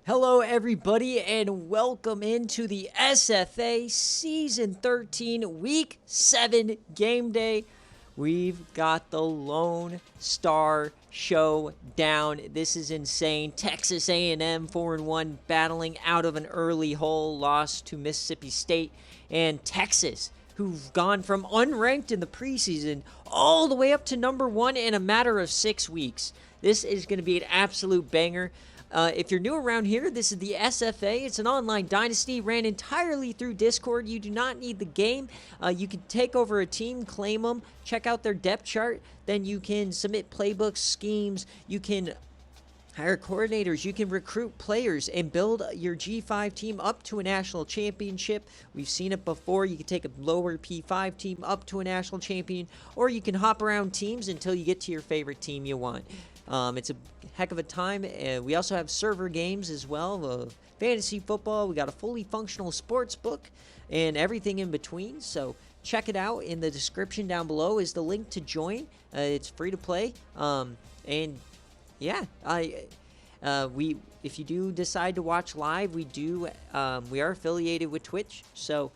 Hello, everybody, and welcome into the SFA Season 13, Week 7 Game Day. We've got the Lone Star Showdown. This is insane. Texas A&M 4-1, battling out of an early hole, loss to Mississippi State, and Texas, who've gone from unranked in the preseason all the way up to number 1 in a matter of 6 weeks. This is going to be an absolute banger. If you're new around here, this is the SFA. It's an online dynasty ran entirely through Discord. You do not need the game. You can take over a team, claim them, check out their depth chart. Then you can submit playbooks, schemes. You can hire coordinators. You can recruit players and build your G5 team up to a national championship. We've seen it before. You can take a lower P5 team up to a national champion, or you can hop around teams until you get to your favorite team you want. It's a heck of a time. We also have server games as well, fantasy football. We got a fully functional sports book and everything in between. So check it out. In the description down below is the link to join. It's free to play. And yeah, if you do decide to watch live, we are affiliated with Twitch. So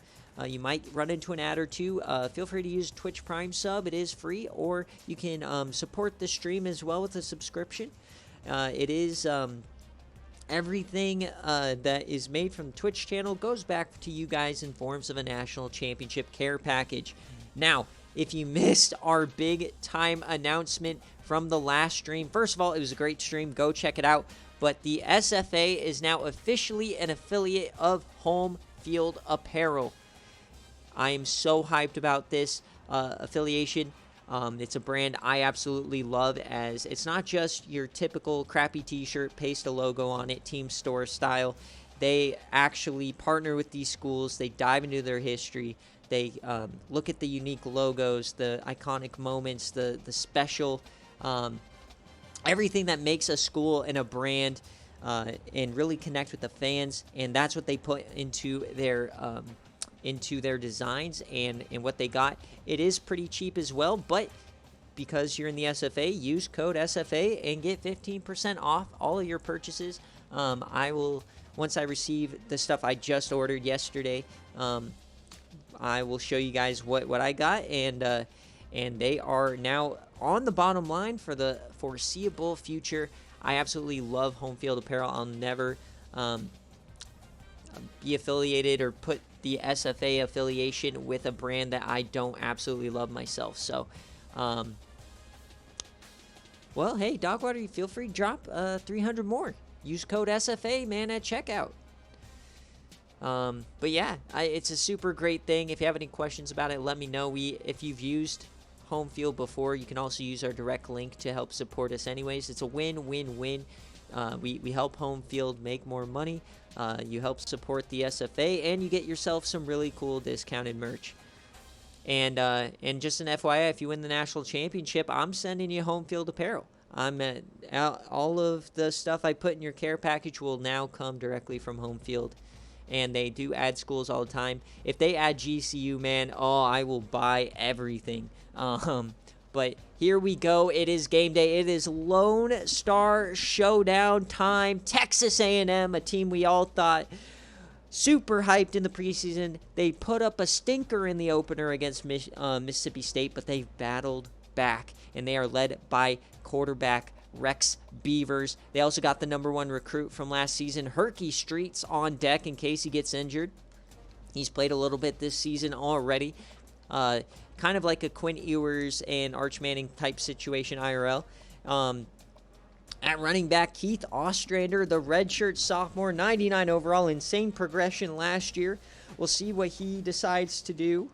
you might run into an ad or two. Feel free to use Twitch Prime sub. It is free, or you can support the stream as well with a subscription. It is everything that is made from the Twitch channel goes back to you guys in forms of a national championship care package. Now, if you missed our big time announcement from the last stream, first of all, it was a great stream. Go check it out. But the SFA is now officially an affiliate of Home Field Apparel. I am so hyped about this affiliation. It's a brand I absolutely love, as it's not just your typical crappy t-shirt, paste a logo on it, team store style. They actually partner with these schools. They dive into their history. They look at the unique logos, the iconic moments, the special, everything that makes a school and a brand, and really connect with the fans. And that's what they put into their designs and what they got. It is pretty cheap as well, but because you're in the SFA, use code SFA and get 15% off all of your purchases. I will, once I receive the stuff I just ordered yesterday, I will show you guys what I got, and they are now on the bottom line for the foreseeable future. I absolutely love Home Field Apparel. I'll never be affiliated or put the SFA affiliation with a brand that I don't absolutely love myself. So, well, hey, Dogwater, feel free to drop 300 more. Use code SFA, man, at checkout. But yeah, it's a super great thing. If you have any questions about it, let me know. If you've used Home Field before, you can also use our direct link to help support us anyways. It's a win-win-win. We help Home Field make more money. You help support the SFA, and you get yourself some really cool discounted merch. And just an FYI, if you win the national championship, I'm sending you Home Field Apparel. All of the stuff I put in your care package will now come directly from Home Field. And they do add schools all the time. If they add GCU, man, I will buy everything. But here we go. It is game day. It is Lone Star Showdown time. Texas A&M, a team we all thought super hyped in the preseason. They put up a stinker in the opener against Mississippi State, but they've battled back, and they are led by quarterback Rex Beavers. They also got the #1 recruit from last season, Herky Streets, on deck in case he gets injured. He's played a little bit this season already. Kind of like a Quinn Ewers and Arch Manning type situation IRL. At running back, Keith Ostrander, the redshirt sophomore, 99 overall, insane progression last year. We'll see what he decides to do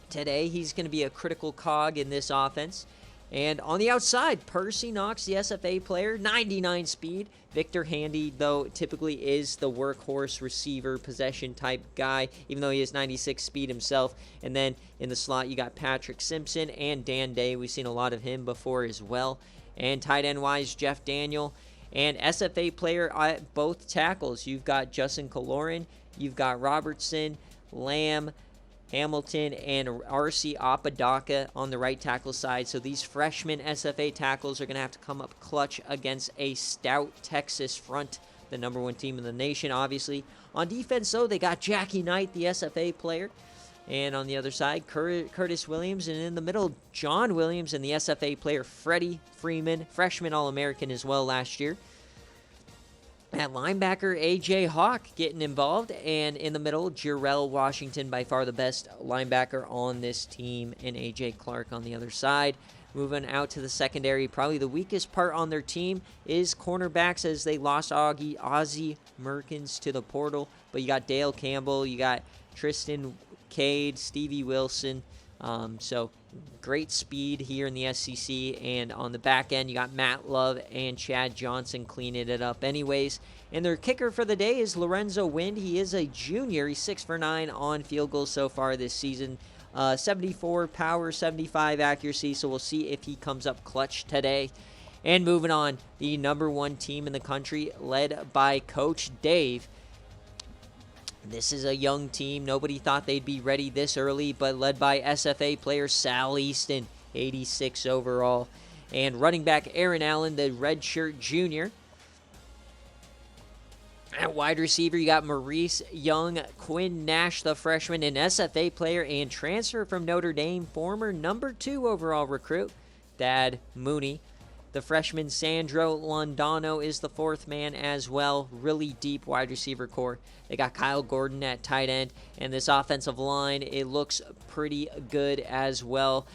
today. He's going to be a critical cog in this offense. And on the outside, Percy Knox, the SFA player, 99 speed. Victor Handy, though, typically is the workhorse receiver, possession type guy, even though he has 96 speed himself. And then in the slot, you got Patrick Simpson and Dan Day. We've seen a lot of him before as well. And tight end wise, Jeff Daniel. And SFA player at both tackles. You've got Justin Kaloran, you've got Robertson, Lamb, Hamilton, and R.C. Apodaca on the right tackle side. So these freshman SFA tackles are going to have to come up clutch against a stout Texas front. the #1 team in the nation, obviously. On defense, though, they got Jackie Knight, the SFA player. And on the other side, Curtis Williams. And in the middle, John Williams and the SFA player, Freddie Freeman, freshman All-American as well last year. At linebacker, A.J. Hawk getting involved. And in the middle, Jarrell Washington, by far the best linebacker on this team. And A.J. Clark on the other side. Moving out to the secondary, probably the weakest part on their team is cornerbacks, as they lost Ozzie Merkins to the portal. But you got Dale Campbell, you got Tristan Cade, Stevie Wilson. So great speed here in the SEC. And on the back end, you got Matt Love and Chad Johnson cleaning it up anyways. And their kicker for the day is Lorenzo Wind. He is a junior. He's 6 for 9 on field goals so far this season. 74 power, 75 accuracy, so we'll see if he comes up clutch today. And moving on, the #1 team in the country, led by Coach Dave. This is a young team. Nobody thought they'd be ready this early, but led by SFA player Sal Easton, 86 overall. And running back Aaron Allen, the redshirt junior. At wide receiver, you got Maurice Young, Quinn Nash, the freshman, an SFA player, and transfer from Notre Dame, former #2 overall recruit, Thad Mooney. The freshman Sandro Londano is the 4th man as well. Really deep wide receiver core. They got Kyle Gordon at tight end, and this offensive line, it looks pretty good as well.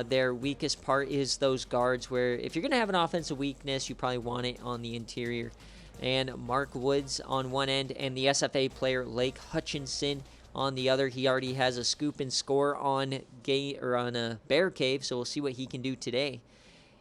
Their weakest part is those guards, where if you're going to have an offensive weakness, you probably want it on the interior. And Mark Woods on one end, and the SFA player Lake Hutchinson on the other. He already has a scoop and score on BearCave, so we'll see what he can do today.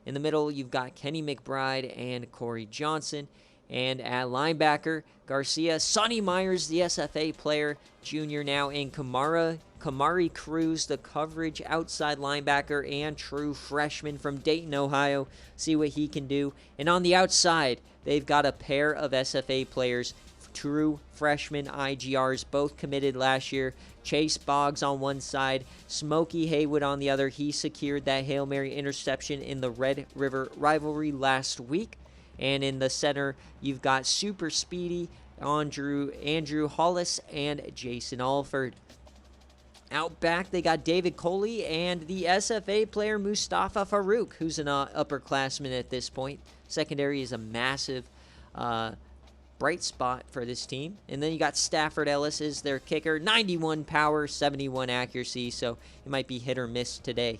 In the middle, you've got Kenny McBride and Corey Johnson. And at linebacker, Garcia, Sonny Myers, the SFA player, junior now, and Kamari Cruz, the coverage outside linebacker and true freshman from Dayton, Ohio. See what he can do. And on the outside, they've got a pair of SFA players, true freshman IGRs, both committed last year. Chase Boggs on one side, Smokey Haywood on the other. He secured that Hail Mary interception in the Red River rivalry last week. And in the center, you've got super speedy Andrew Hollis and Jason Alford. Out back, they got David Coley and the SFA player Mustafa Farouk, who's an upperclassman at this point. Secondary is a massive bright spot for this team. And then you got Stafford Ellis is their kicker. 91 power, 71 accuracy, so it might be hit or miss today.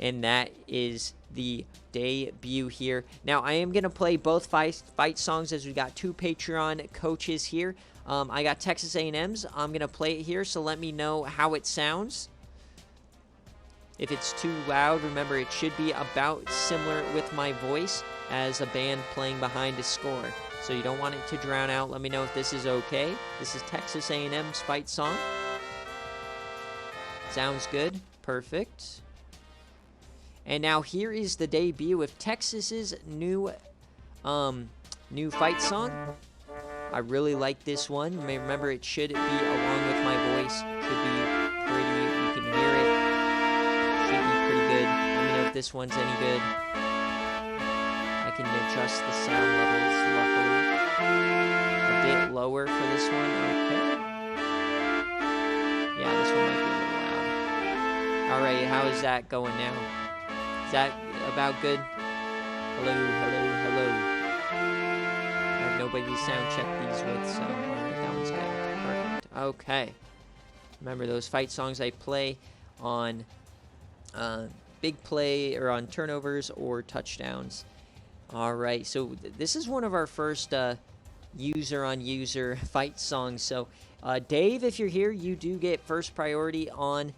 And that is the debut here. Now, I am going to play both fight songs, as we got 2 Patreon coaches here. I got Texas A&M's. I'm going to play it here, so let me know how it sounds. If it's too loud, remember it should be about similar with my voice as a band playing behind a score. So you don't want it to drown out. Let me know if this is okay. This is Texas A&M's fight song. Sounds good. Perfect. And now here is the debut of Texas's new fight song. I really like this one. Remember, it should be along with my voice. Should be pretty. You can hear it. Should be pretty good. Let me know if this one's any good. I can adjust the sound levels, luckily. A bit lower for this one. Okay. Yeah, this one might be a little loud. All right, how is that going now? Is that about good? Hello, hello, hello. I have nobody to sound check these with, so alright, that one's good. Perfect. Okay. Remember, those fight songs I play on big play or on turnovers or touchdowns. Alright, so this is one of our first user-on-user fight songs. So, Dave, if you're here, you do get first priority on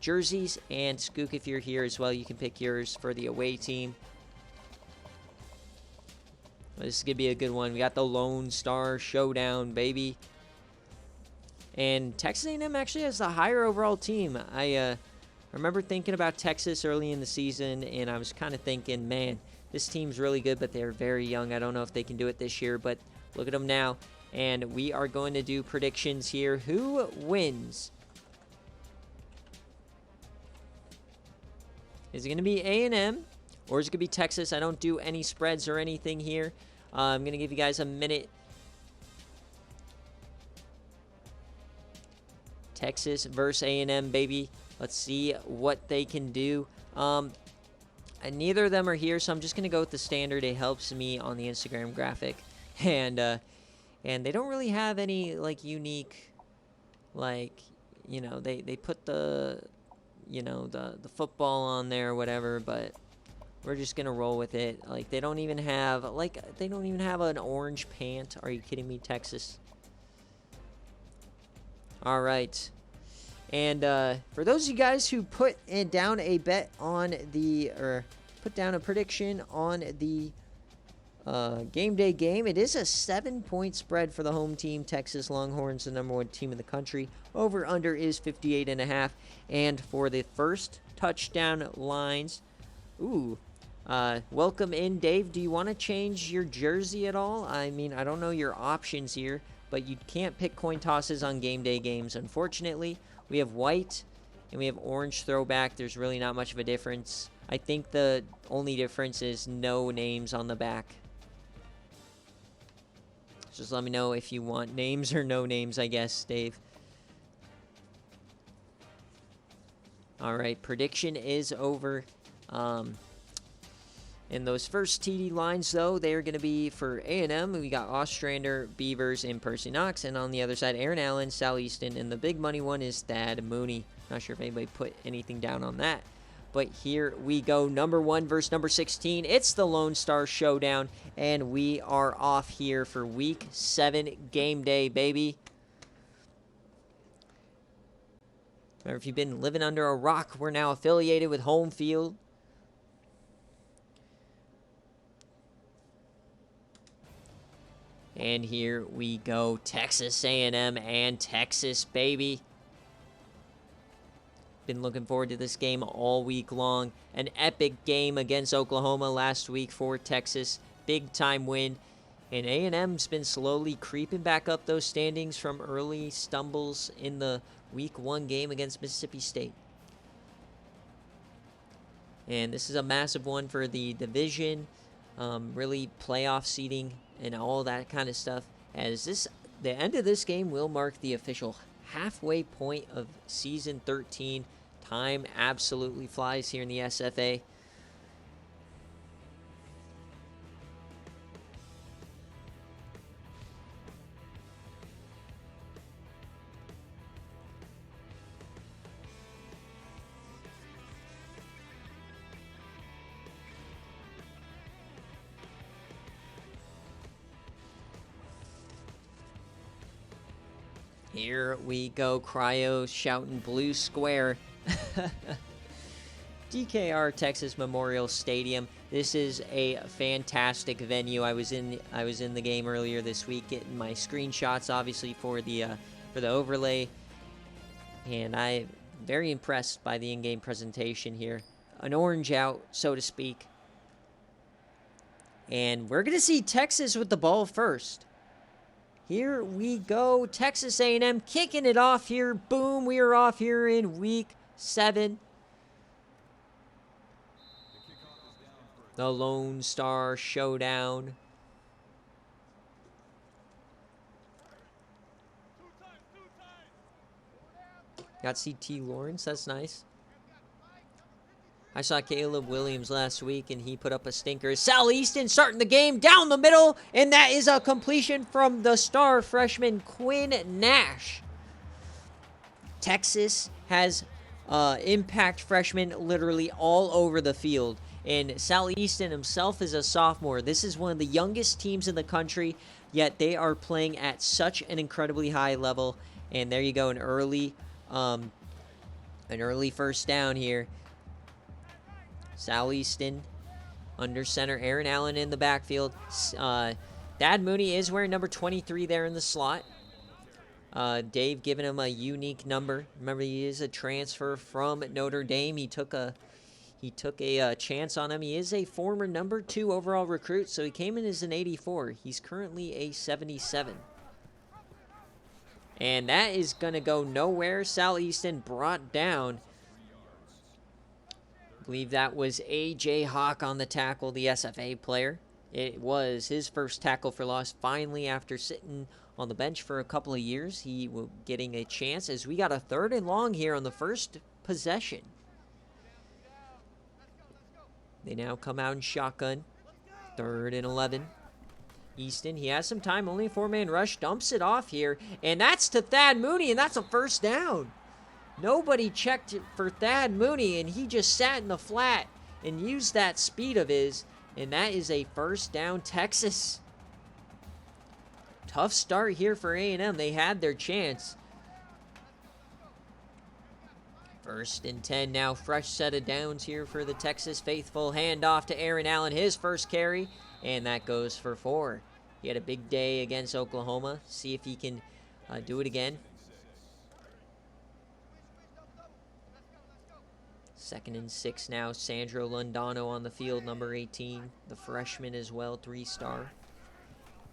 jerseys, and Skook, if you're here as well, you can pick yours for the away team. This is gonna be a good one. We got the Lone Star Showdown, baby. And Texas A&M actually has the higher overall team. I remember thinking about Texas early in the season, and I was kind of thinking, man, this team's really good, but they're very young. I don't know if they can do it this year, but look at them now. And we are going to do predictions here. Who wins? Is it going to be A&M, or is it going to be Texas? I don't do any spreads or anything here. I'm going to give you guys a minute. Texas versus A&M, baby. Let's see what they can do. And neither of them are here, so I'm just going to go with the standard. It helps me on the Instagram graphic. And they don't really have any, like, unique, like, you know, they put the, you know, the football on there or whatever, but we're just going to roll with it. Like, they don't even have an orange pant. Are you kidding me, Texas? All right. And for those of you guys who put down a bet on the, or put down a prediction on the game day game, it is a 7-point spread for the home team. Texas Longhorns, the number 1 team in the country. Over under is 58.5. And for the first touchdown lines, welcome in, Dave. Do you want to change your jersey at all? I mean, I don't know your options here, but you can't pick coin tosses on game day games, unfortunately. We have white and we have orange throwback. There's really not much of a difference. I think the only difference is no names on the back. Just let me know if you want names or no names, I guess, Dave. All right, prediction is over. In those first TD lines, though, they are going to be for A&M. We got Ostrander, Beavers, and Percy Knox. And on the other side, Aaron Allen, Sal Easton. And the big money one is Thad Mooney. Not sure if anybody put anything down on that. But here we go. Number 1 versus number 16. It's the Lone Star Showdown. And we are off here for Week 7 game day, baby. Remember, if you've been living under a rock, we're now affiliated with Home Field. And here we go, Texas A&M and Texas, baby. Been looking forward to this game all week long. An epic game against Oklahoma last week for Texas. Big time win. And A&M's been slowly creeping back up those standings from early stumbles in the Week 1 game against Mississippi State. And this is a massive one for the division. Really playoff seeding and all that kind of stuff, as the end of this game will mark the official halfway point of season 13. Time absolutely flies here in the SFA. Here we go, Cryo shouting blue square. DKR Texas Memorial Stadium. This is a fantastic venue. I was in the game earlier this week, getting my screenshots, obviously for the overlay, and I'm very impressed by the in-game presentation here. An orange out, so to speak, and we're gonna see Texas with the ball first. Here we go, Texas A&M kicking it off here. Boom, we are off here in Week 7. The Lone Star Showdown. Got CT Lawrence, that's nice. I saw Caleb Williams last week, and he put up a stinker. Sal Easton starting the game down the middle, and that is a completion from the star freshman Quinn Nash. Texas has impact freshmen literally all over the field, and Sal Easton himself is a sophomore. This is one of the youngest teams in the country, yet they are playing at such an incredibly high level. And there you go, an early first down here. Sal Easton under center, Aaron Allen in the backfield. Thad Mooney is wearing number 23 there in the slot. Dave giving him a unique number. Remember, he is a transfer from Notre Dame. He took a chance on him. He is a former number 2 overall recruit, so he came in as an 84. He's currently a 77. And that is going to go nowhere. Sal Easton brought down. I believe that was A.J. Hawk on the tackle, the SFA player. It was his first tackle for loss. Finally, after sitting on the bench for a couple of years, he will getting a chance as we got a 3rd and long here on the first possession. They now come out in shotgun. 3rd and 11. Easton, he has some time, only a 4-man rush, dumps it off here, and that's to Thad Mooney, and that's a first down. Nobody checked for Thad Mooney, and he just sat in the flat and used that speed of his, and that is a first down, Texas. Tough start here for A&M. They had their chance. 1st and 10 now, fresh set of downs here for the Texas faithful. Handoff to Aaron Allen, his first carry, and that goes for 4. He had a big day against Oklahoma. See if he can do it again. 2nd and 6 now. Sandro Londano on the field, number 18. The freshman as well, 3-star.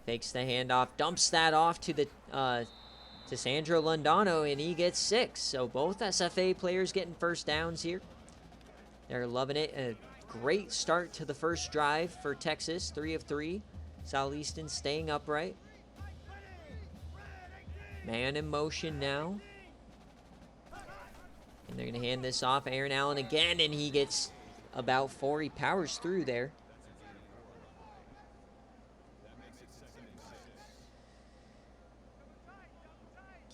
Fakes the handoff, dumps that off to Sandro Londano, and he gets 6. So both SFA players getting first downs here. They're loving it. A great start to the first drive for Texas, 3 of 3. Southeastern staying upright. Man in motion now. And they're going to hand this off. Aaron Allen again, and he gets about 4. He powers through there.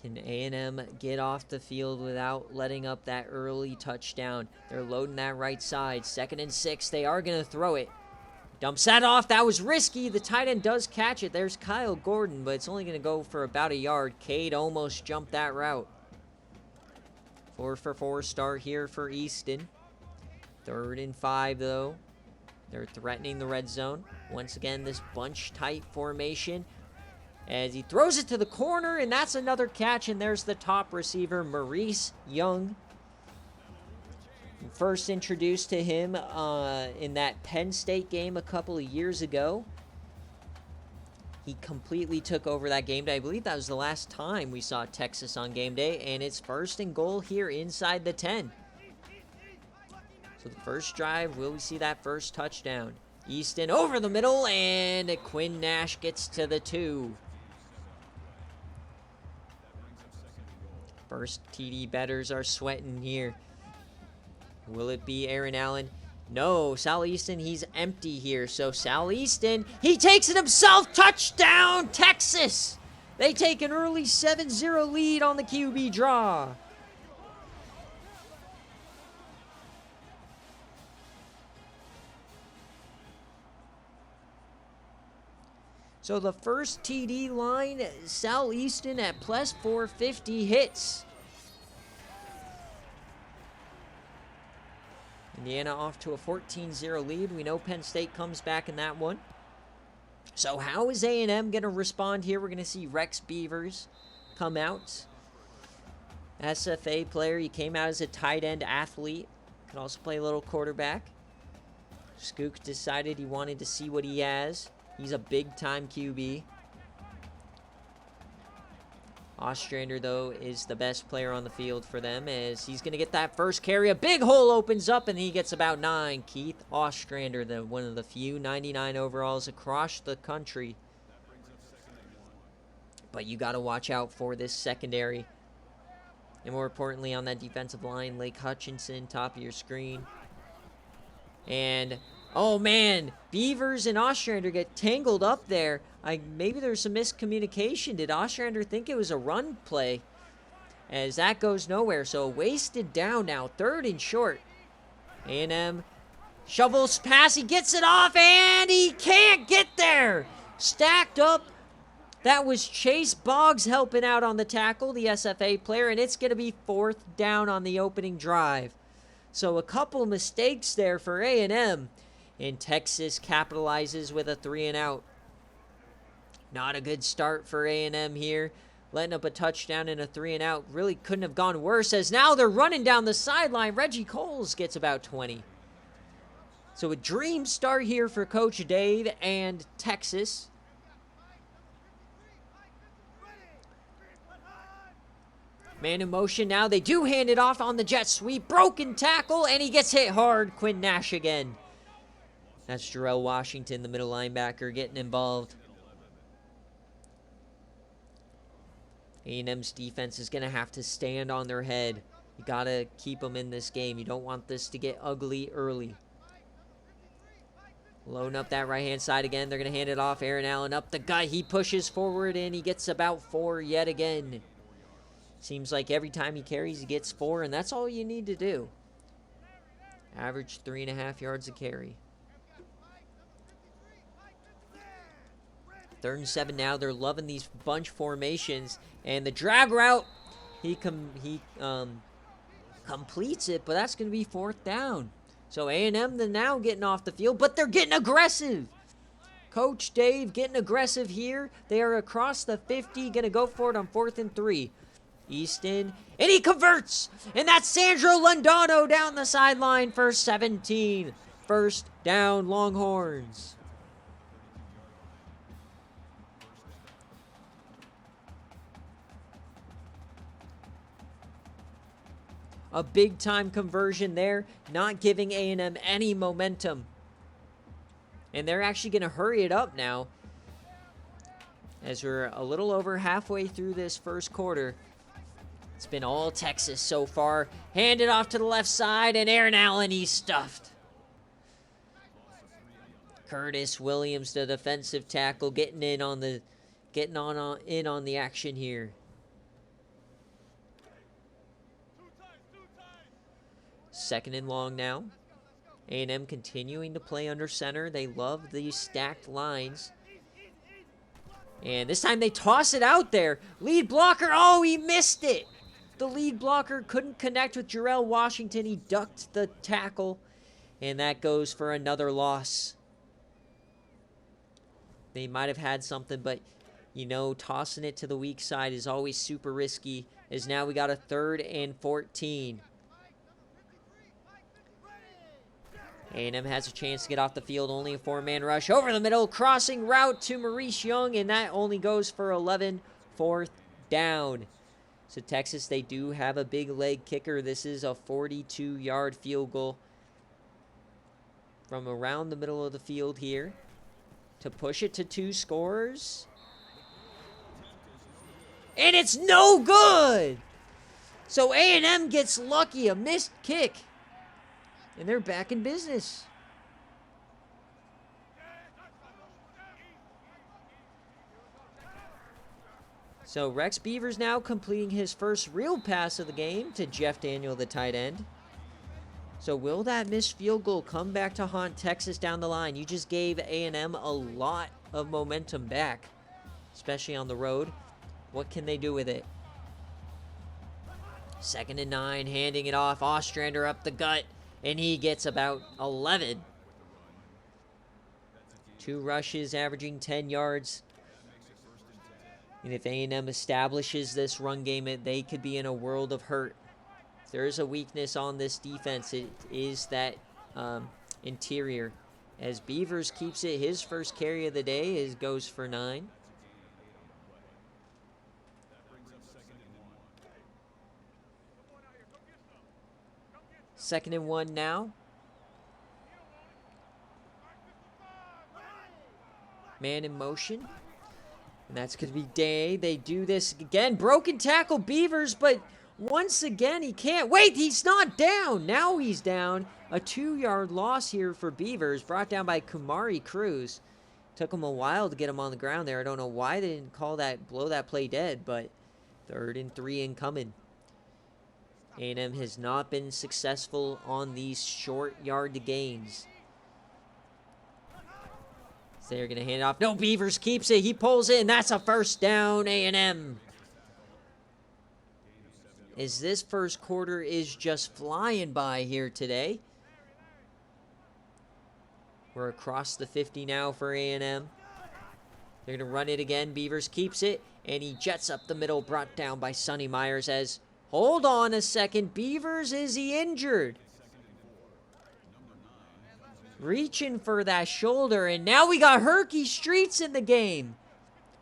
Can A&M get off the field without letting up that early touchdown? They're loading that right side. 2nd and 6. They are going to throw it. Dumps that off. That was risky. The tight end does catch it. There's Kyle Gordon, but it's only going to go for about a yard. Cade almost jumped that route. 4 for 4 start here for Easton. 3rd and 5, though. They're threatening the red zone. Once again, this bunch-type formation. As he throws it to the corner, and that's another catch, and there's the top receiver, Maurice Young. First introduced to him in that Penn State game a couple of years ago. He completely took over that game day. I believe that was the last time we saw Texas on game day, and it's 1st and goal here inside the 10. So the first drive, will we see that first touchdown? Easton over the middle, and Quinn Nash gets to the 2. First TD bettors are sweating here. Will it be Aaron Allen? No, Sal Easton, he's empty here. So Sal Easton, he takes it himself. Touchdown, Texas! They take an early 7-0 lead on the QB draw. So the first TD line, Sal Easton at plus 450 hits. Indiana off to a 14-0 lead. We know Penn State comes back in that one. So how is A&M going to respond here? We're going to see Rex Beavers come out. SFA player. He came out as a tight end athlete. Can also play a little quarterback. Skook decided he wanted to see what he has. He's a big-time QB. Ostrander, though, is the best player on the field for them as he's going to get that first carry. A big hole opens up, and he gets about 9. Keith Ostrander, one of the few 99 overalls across the country. But you got to watch out for this secondary. And more importantly, on that defensive line, Lake Hutchinson, top of your screen. And, oh man, Beavers and Ostrander get tangled up there. Maybe there's some miscommunication. Did Ostrander think it was a run play? As that goes nowhere. So wasted down now. 3rd and short. A&M shovels pass. He gets it off and he can't get there. Stacked up. That was Chase Boggs helping out on the tackle, the SFA player. And it's going to be 4th down on the opening drive. So a couple mistakes there for A&M. And Texas capitalizes with a 3-and-out. Not a good start for A&M here. Letting up a touchdown and a 3-and-out. Really couldn't have gone worse as now they're running down the sideline. Reggie Coles gets about 20. So a dream start here for Coach Dave and Texas. Man in motion now. They do hand it off on the jet sweep. Broken tackle, and he gets hit hard. Quinn Nash again. That's Jarrell Washington, the middle linebacker, getting involved. A&M's defense is going to have to stand on their head. You got to keep them in this game. You don't want this to get ugly early. Loading up that right-hand side again. They're going to hand it off. Aaron Allen up the gut. He pushes forward, and he gets about 4 yet again. Seems like every time he carries, he gets 4, and that's all you need to do. Average 3.5 yards a carry. 3rd and 7 now. They're loving these bunch formations. And the drag route, he completes it, but that's going to be 4th down. So A&M, they're now getting off the field, but they're getting aggressive. Coach Dave getting aggressive here. They are across the 50, going to go for it on 4th and 3. Easton, and he converts. And that's Sandro Londano down the sideline for 17. 1st down, Longhorns. A big-time conversion there, not giving A&M any momentum. And they're actually going to hurry it up now, as we're a little over halfway through this first quarter. It's been all Texas so far. Handed off to the left side, and Aaron Allen, he's stuffed. Curtis Williams, the defensive tackle, getting in on the action here. Second and long now. A&M continuing to play under center. They love these stacked lines. And this time they toss it out there. Lead blocker, oh, he missed it. The lead blocker couldn't connect with Jarrell Washington. He ducked the tackle, and that goes for another loss. They might have had something, but, you know, tossing it to the weak side is always super risky, as now we got a 3rd and 14. A&M has a chance to get off the field. Only a 4-man rush over the middle. Crossing route to Maurice Young, and that only goes for 11. 4th down. So Texas, they do have a big leg kicker. This is a 42-yard field goal from around the middle of the field here to push it to 2 scores. And it's no good! So A&M gets lucky, a missed kick. And they're back in business. So Rex Beavers now completing his first real pass of the game to Jeff Daniel, the tight end. So will that missed field goal come back to haunt Texas down the line? You just gave A&M a lot of momentum back, especially on the road. What can they do with it? 2nd and 9, handing it off. Ostrander up the gut. And he gets about 11. 2 rushes, averaging 10 yards. And if A&M establishes this run game, they could be in a world of hurt. If there is a weakness on this defense, it is that interior. As Beavers keeps it, his first carry of the day goes for 9. Second and 1 now. Man in motion. And that's going to be Day. They do this again. Broken tackle, Beavers, but once again he can't. Wait, he's not down. Now he's down. A 2-yard loss here for Beavers, brought down by Kumari Cruz. Took him a while to get him on the ground there. I don't know why they didn't blow that play dead, but 3rd and 3 incoming. A&M has not been successful on these short yard gains. So they're going to hand it off. No, Beavers keeps it. He pulls it, and that's a 1st down, A&M. As this first quarter is just flying by here today. We're across the 50 now for A&M. They're going to run it again. Beavers keeps it, and he jets up the middle, brought down by Sonny Myers as... Hold on a second. Beavers, is he injured? Reaching for that shoulder, and now we got Herky Streets in the game.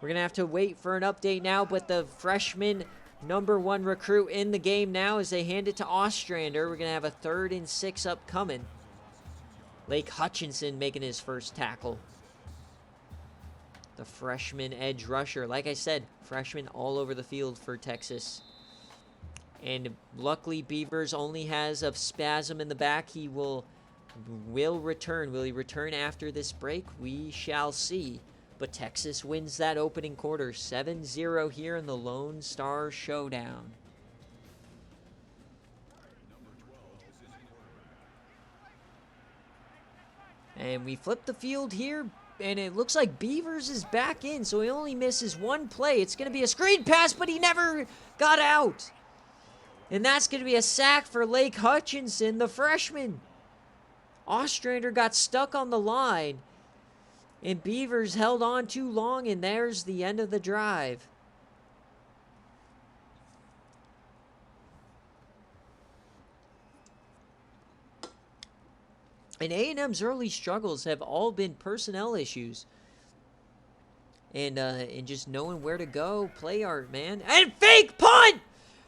We're going to have to wait for an update now, but the freshman #1 recruit in the game now as they hand it to Ostrander. We're going to have a 3rd and 6 upcoming. Lake Hutchinson making his first tackle. The freshman edge rusher. Like I said, freshman all over the field for Texas. And luckily, Beavers only has a spasm in the back. He will return. Will he return after this break? We shall see. But Texas wins that opening quarter 7-0 here in the Lone Star Showdown. And we flip the field here, and it looks like Beavers is back in, so he only misses one play. It's going to be a screen pass, but he never got out. And that's going to be a sack for Lake Hutchinson, the freshman. Ostrander got stuck on the line, and Beavers held on too long, and there's the end of the drive. And A&M's early struggles have all been personnel issues. And just knowing where to go, play art, man. And fake punt!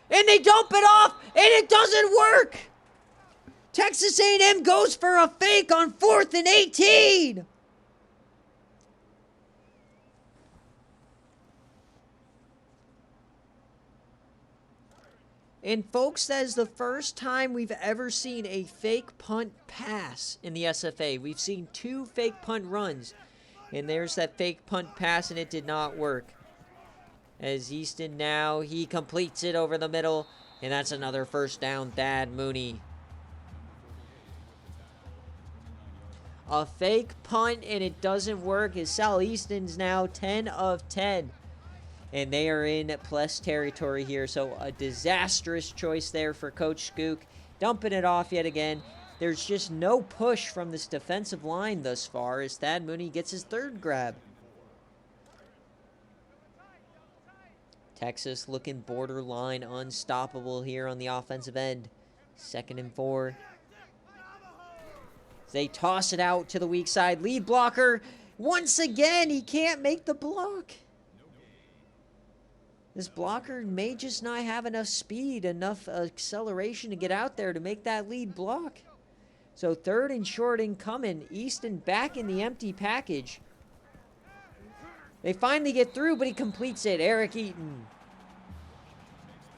And they dump it off, and it doesn't work! Texas A&M goes for a fake on 4th and 18! And folks, that is the first time we've ever seen a fake punt pass in the SFA. We've seen 2 fake punt runs. And there's that fake punt pass, and it did not work. As Easton now, he completes it over the middle. And that's another first down, Thad Mooney. A fake punt, and it doesn't work, as Sal Easton's now 10 of 10. And they are in plus territory here. So a disastrous choice there for Coach Skook. Dumping it off yet again. There's just no push from this defensive line thus far as Thad Mooney gets his 3rd grab. Texas looking borderline unstoppable here on the offensive end. 2nd and 4. They toss it out to the weak side. Lead blocker. Once again, he can't make the block. This blocker may just not have enough speed, enough acceleration to get out there to make that lead block. So 3rd and short incoming. Easton back in the empty package. They finally get through, but he completes it. Eric Eaton,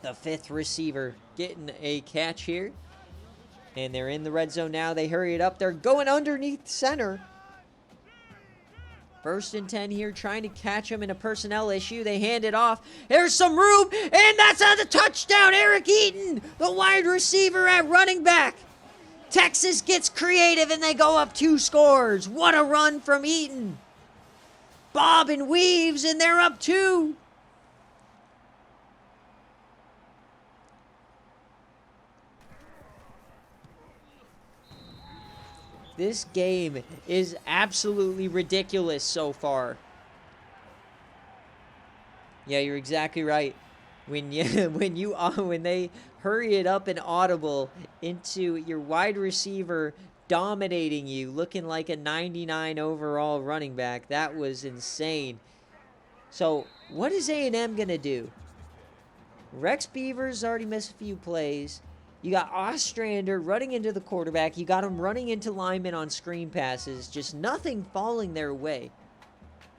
the 5th receiver, getting a catch here. And they're in the red zone now. They hurry it up. They're going underneath center. 1st and 10 here, trying to catch him in a personnel issue. They hand it off. There's some room, and that's on the touchdown. Eric Eaton, the wide receiver at running back. Texas gets creative, and they go up 2 scores. What a run from Eaton. Bob and weaves, and they're up 2. This game is absolutely ridiculous so far. Yeah, you're exactly right. When they hurry it up and audible into your wide receiver dominating you, looking like a 99 overall running back, that was insane. So, what is A&M going to do? Rex Beavers already missed a few plays. You got Ostrander running into the quarterback. You got him running into linemen on screen passes. Just nothing falling their way.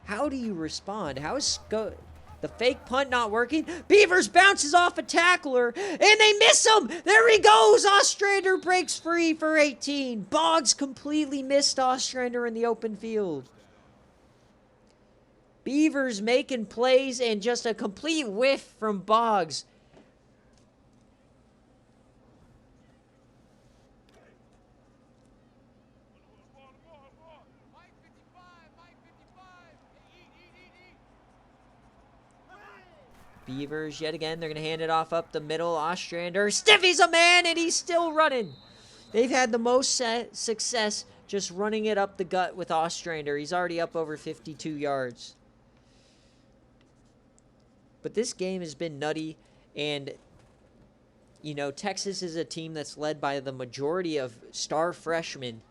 How do you respond? How is the fake punt not working? Beavers bounces off a tackler, and they miss him. There he goes. Ostrander breaks free for 18. Boggs completely missed Ostrander in the open field. Beavers making plays, and just a complete whiff from Boggs. Beavers, yet again, they're going to hand it off up the middle. Ostrander, Stiffy's a man, and he's still running. They've had the most success just running it up the gut with Ostrander. He's already up over 52 yards. But this game has been nutty, and, you know, Texas is a team that's led by the majority of star freshmen.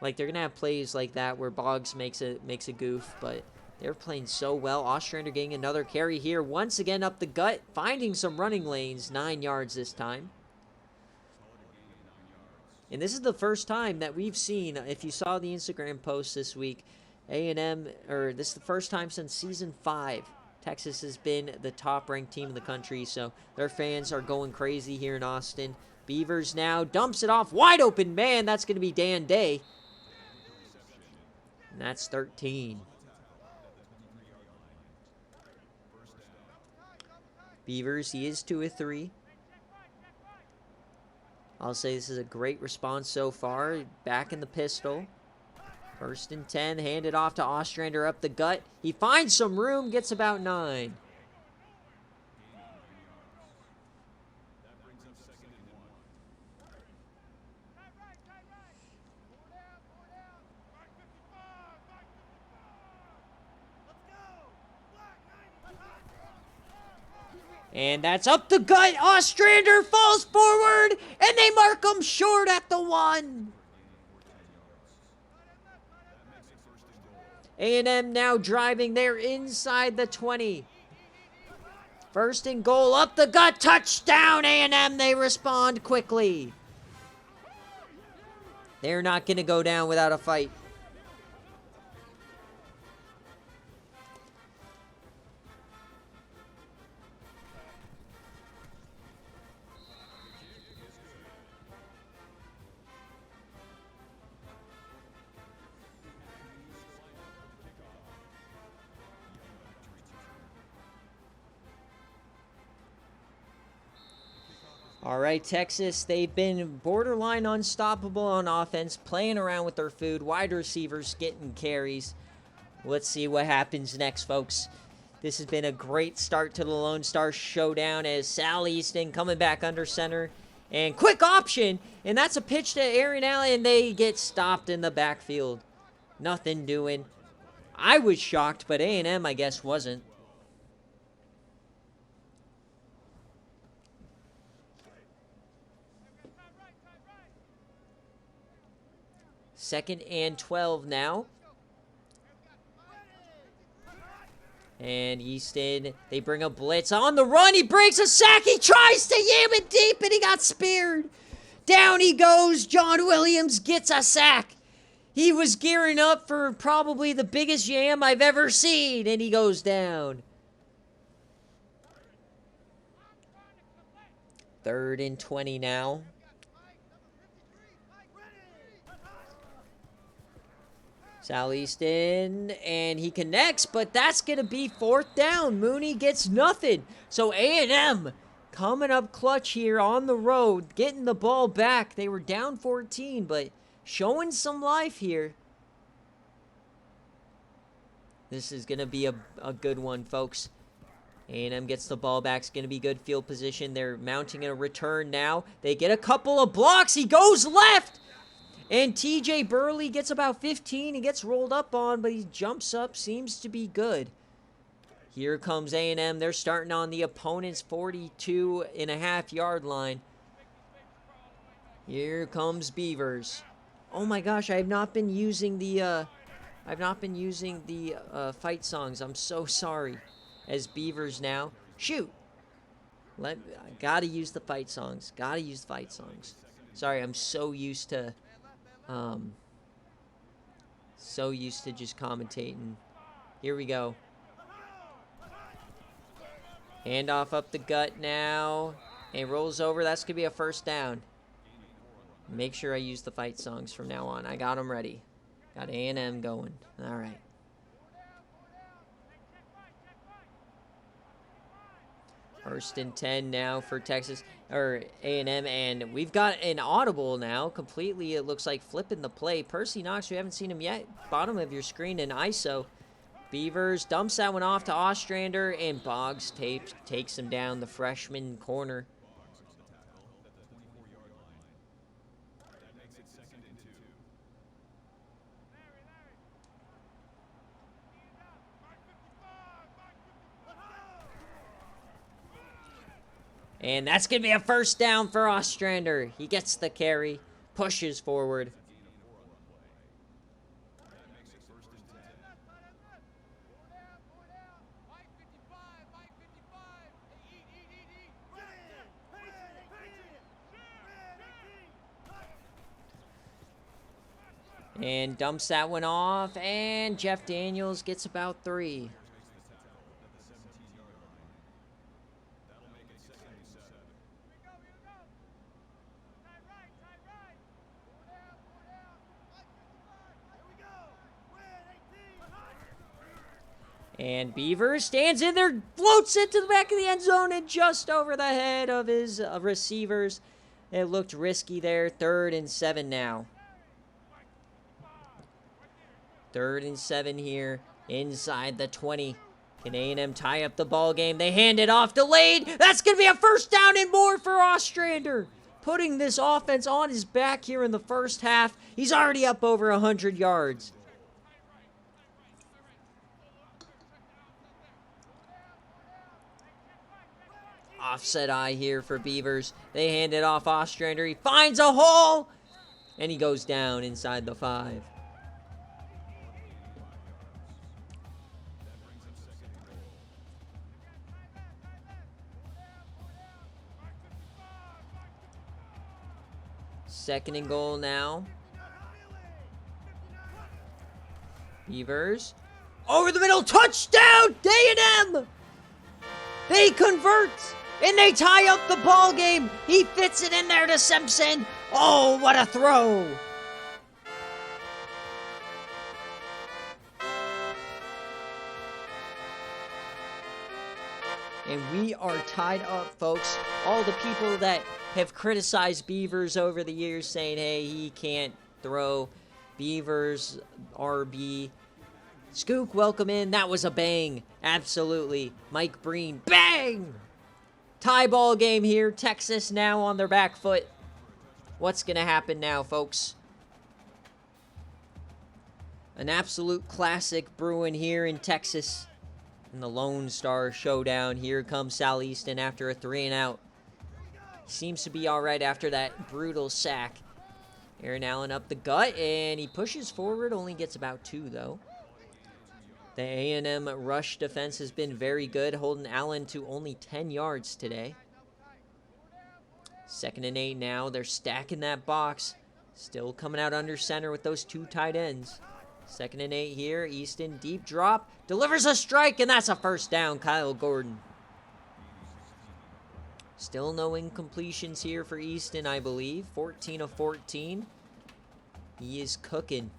Like, they're going to have plays like that where Boggs makes a goof, but they're playing so well. Ostrander getting another carry here. Once again up the gut. Finding some running lanes. 9 yards this time. And this is the first time that we've seen, if you saw the Instagram post this week, A&M, or this is the first time since season 5, Texas has been the top-ranked team in the country, so their fans are going crazy here in Austin. Beavers now dumps it off wide open. Man, that's going to be Dan Day. And that's 13. Beavers, he is 2 of 3. I'll say this is a great response so far. Back in the pistol. 1st and 10, handed off to Ostrander up the gut. He finds some room, gets about 9. And that's up the gut. Ostrander falls forward, and they mark him short at the 1. A&M now driving. They're inside the 20. 1st and goal, up the gut, touchdown A&M. They respond quickly. They're not going to go down without a fight. All right, Texas, they've been borderline unstoppable on offense, playing around with their food, wide receivers getting carries. Let's see what happens next, folks. This has been a great start to the Lone Star Showdown as Sal Easton coming back under center. And quick option, and that's a pitch to Aaron Allen, and they get stopped in the backfield. Nothing doing. I was shocked, but A&M, I guess, wasn't. 2nd and 12 now. And Easton, they bring a blitz on the run. He breaks a sack. He tries to yam it deep, and he got speared. Down he goes. John Williams gets a sack. He was gearing up for probably the biggest yam I've ever seen, and he goes down. 3rd and 20 now. Sal Easton, and he connects, but that's going to be 4th down. Mooney gets nothing. So A&M coming up clutch here on the road, getting the ball back. They were down 14, but showing some life here. This is going to be a good one, folks. A&M gets the ball back. It's going to be good field position. They're mounting a return now. They get a couple of blocks. He goes left. And TJ Burley gets about 15. He gets rolled up on, but he jumps up. Seems to be good. Here comes A&M. They're starting on the opponent's 42.5-yard line. Here comes Beavers. Oh my gosh, I have not been using the fight songs. I'm so sorry. As Beavers now shoot. I gotta use the fight songs. Gotta use the fight songs. Sorry, I'm so used to just commentating. Here we go. Handoff up the gut now. And rolls over. That's going to be a 1st down. Make sure I use the fight songs from now on. I got them ready. Got A&M going. All right. First and 10 now for Texas, or A&M, and we've got an audible now, completely, it looks like, flipping the play. Percy Knox, we haven't seen him yet, bottom of your screen, and ISO. Beavers dumps that one off to Ostrander, and Boggs takes him down the freshman corner. And that's going to be a 1st down for Ostrander. He gets the carry, pushes forward. And dumps that one off, and Jeff Daniels gets about 3. And Beavers stands in there, floats it to the back of the end zone, and just over the head of his receivers. It looked risky there. 3rd and 7 now. 3rd and 7 here inside the 20. Can A&M tie up the ball game? They hand it off, delayed. That's going to be a 1st down and more for Ostrander. Putting this offense on his back here in the first half. He's already up over 100 yards. Offset eye here for Beavers. They hand it off Ostrander. He finds a hole, and he goes down inside the 5. Second and goal now. Beavers. Over the middle. Touchdown! A&M! They convert, and they tie up the ball game. He fits it in there to Simpson. Oh, what a throw! And we are tied up, folks. All the people that have criticized Beavers over the years saying, hey, he can't throw. Beavers, RB. Skook, welcome in. That was a bang. Absolutely. Mike Breen, bang! Tie ball game here. Texas now on their back foot. What's going to happen now, folks? An absolute classic brewing here in Texas. In the Lone Star Showdown. Here comes Sal Easton after a 3-and-out. Seems to be all right after that brutal sack. Aaron Allen up the gut, and he pushes forward. Only gets about 2, though. The A&M rush defense has been very good, holding Allen to only 10 yards today. 2nd and 8 now. They're stacking that box. Still coming out under center with those 2 tight ends. 2nd and 8 here. Easton, deep drop. Delivers a strike, and that's a 1st down. Kyle Gordon. Still no incompletions here for Easton, I believe. 14 of 14. He is cooking.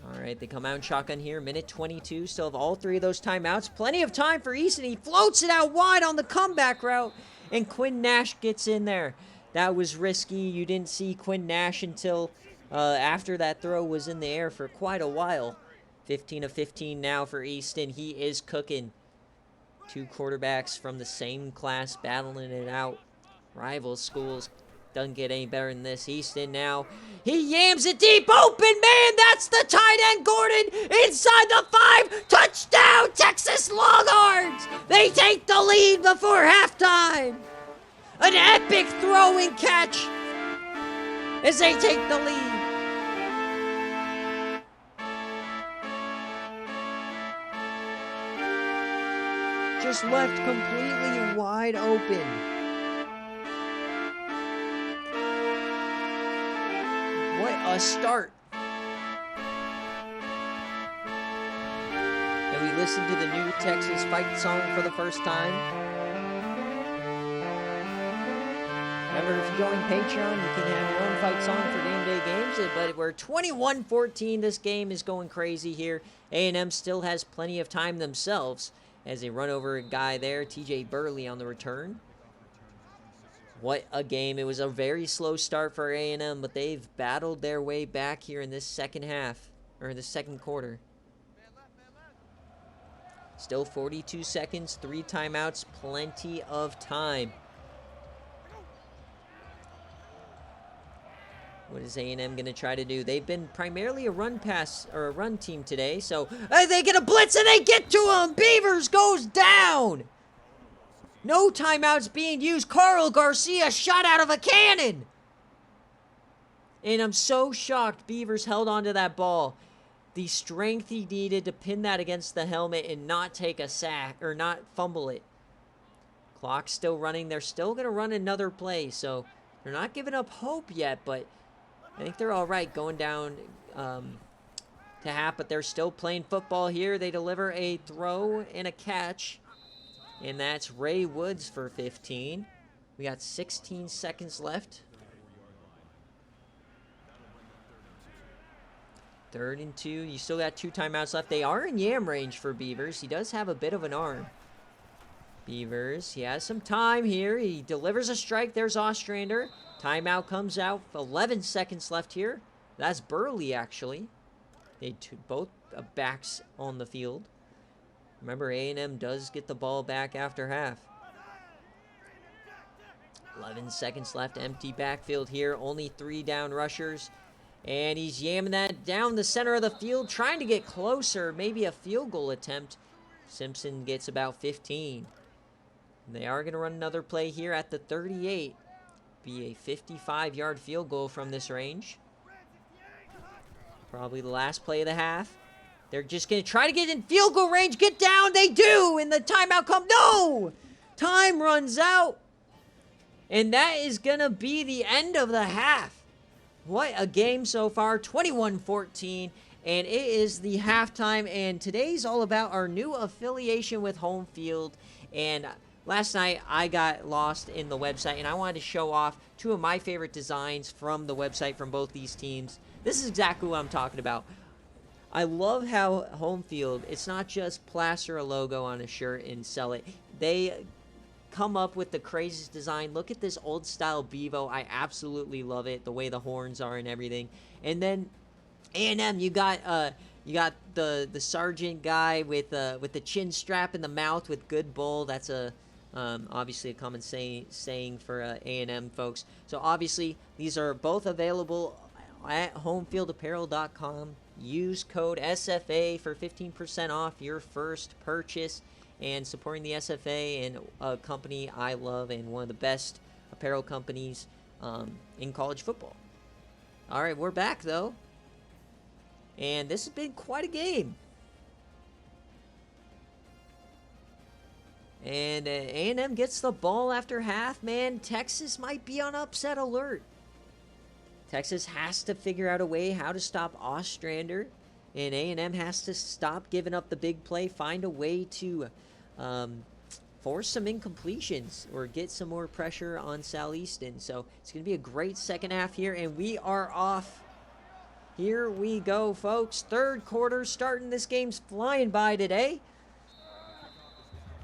All right, they come out in shotgun here. Minute 22. Still have all 3 of those timeouts. Plenty of time for Easton. He floats it out wide on the comeback route, and Quinn Nash gets in there. That was risky. You didn't see Quinn Nash until after that throw was in the air for quite a while. 15 of 15 now for Easton. He is cooking. 2 quarterbacks from the same class battling it out. Rival schools. Doesn't get any better than this. Easton now. He yams it deep open, man. That's the tight end, Gordon. Inside the 5. Touchdown, Texas Longhorns. They take the lead before halftime. An epic throw and catch as they take the lead. Just left completely wide open. What a start. And we listened to the new Texas fight song for the first time. Remember, if you join Patreon, you can have your own fight song for Gameday games. But we're 21-14. This game is going crazy here. A&M still has plenty of time themselves as they run over a guy there. TJ Burley on the return. What a game. It was a very slow start for A&M, but they've battled their way back here in this second half, or the second quarter. Still 42 seconds, 3 timeouts, plenty of time. What is A&M going to try to do? They've been primarily a run pass or a run team today, so they get a blitz and they get to him. Beavers goes down. No timeouts being used. Carl Garcia shot out of a cannon. And I'm so shocked Beavers held onto that ball. the strength he needed to pin that against the helmet and not take a sack or not fumble it. Clock's still running. They're still going to run another play, so they're not giving up hope yet, but I think they're all right going down to half, but they're still playing football here. They deliver a throw and a catch, and that's Ray Woods for 15. We got 16 seconds left. 3rd and 2. You still got 2 timeouts left. They are in yam range for Beavers. He does have a bit of an arm. Beavers, he has some time here. He delivers a strike. There's Ostrander. Timeout comes out. 11 seconds left here. That's Burley, actually. They both backs on the field. Remember, A&M does get the ball back after half. 11 seconds left. Empty backfield here. Only 3 down rushers. And he's yamming that down the center of the field, trying to get closer. Maybe a field goal attempt. Simpson gets about 15. They are going to run another play here at the 38. Be a 55-yard field goal from this range. Probably the last play of the half. They're just going to try to get in field goal range. Get down. They do. And the timeout comes. No! Time runs out. And that is going to be the end of the half. What a game so far. 21-14. And it is the halftime. And today's all about our new affiliation with Home Field. And last night, I got lost in the website, and I wanted to show off 2 of my favorite designs from the website from both these teams. This is exactly what I'm talking about. I love how Home Field, it's not just plaster a logo on a shirt and sell it. They come up with the craziest design. Look at this old-style Bevo. I absolutely love it, the way the horns are and everything. And then A&M, you got the sergeant guy with the chin strap in the mouth with good bull. That's obviously a common saying for A&M folks. So obviously these are both available at homefieldapparel.com. Use code SFA for 15% off your first purchase, and supporting the SFA and a company I love and one of the best apparel companies in college football. All right, we're back though. And this has been quite a game. And A&M gets the ball after half, man. Texas might be on upset alert. Texas has to figure out a way how to stop Ostrander. And A&M has to stop giving up the big play, find a way to force some incompletions or get some more pressure on Sal Easton. So it's going to be a great second half here, and we are off. Here we go, folks. 3rd quarter starting. This game's flying by today.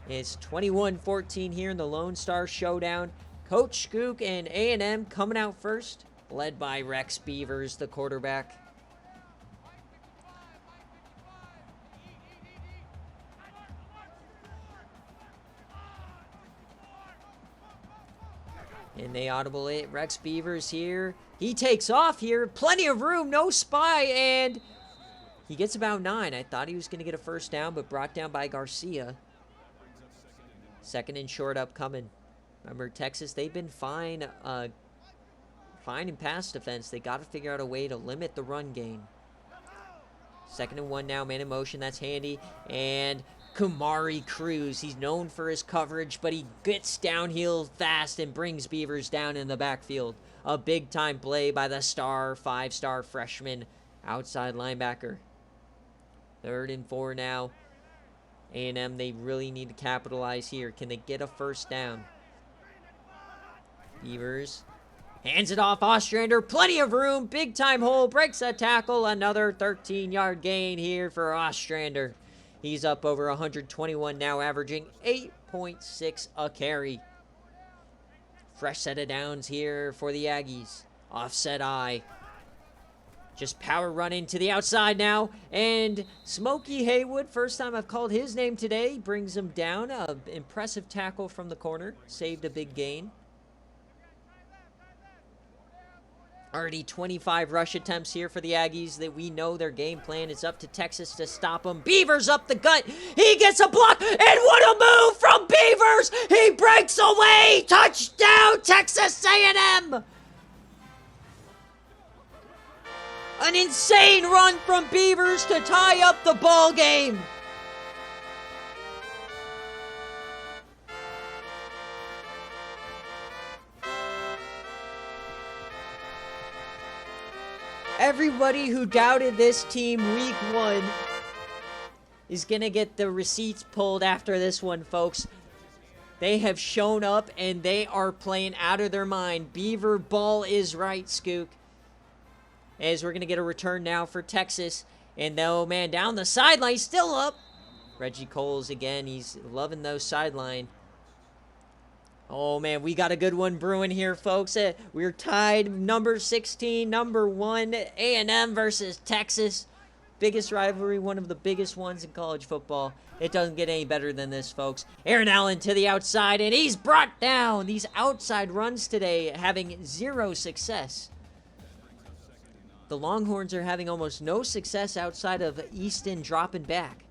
It's 21-14 here in the Lone Star Showdown. Coach Skook and A&M coming out first, led by Rex Beavers, the quarterback. And they audible it. Rex Beavers here. He takes off here. Plenty of room. No spy. And he gets about 9. I thought he was going to get a first down, but brought down by Garcia. 2nd and short upcoming. Remember, Texas, they've been fine in pass defense. They got to figure out a way to limit the run game. 2nd and 1 now. Man in motion. That's handy. And Kumari Cruz, he's known for his coverage, but he gets downhill fast and brings Beavers down in the backfield. A big-time play by the 5-star freshman outside linebacker. 3rd and 4 now. A&M, they really need to capitalize here. Can they get a first down? Beavers hands it off. Ostrander, plenty of room. Big-time hole, breaks a tackle. Another 13-yard gain here for Ostrander. He's up over 121 now, averaging 8.6 a carry. Fresh set of downs here for the Aggies. Offset eye. Just power running to the outside now. And Smokey Haywood, first time I've called his name today, brings him down. An impressive tackle from the corner. Saved a big gain. Already 25 rush attempts here for the Aggies. That we know their game plan is up to Texas to stop them. Beavers up the gut. He gets a block. And what a move from Beavers. He breaks away. Touchdown, Texas A&M. An insane run from Beavers to tie up the ball game. Everybody who doubted this team week 1 is going to get the receipts pulled after this one, folks. They have shown up, and they are playing out of their mind. Beaver ball is right, Skook. As we're going to get a return now for Texas. And no, man, down the sideline, still up. Reggie Coles again, he's loving those sideline. Oh, man, we got a good one brewing here, folks. We're tied, number 16, number 1, A&M versus Texas. Biggest rivalry, one of the biggest ones in college football. It doesn't get any better than this, folks. Aaron Allen to the outside, and he's brought down. These outside runs today having 0 success. The Longhorns are having almost no success outside of Easton dropping back.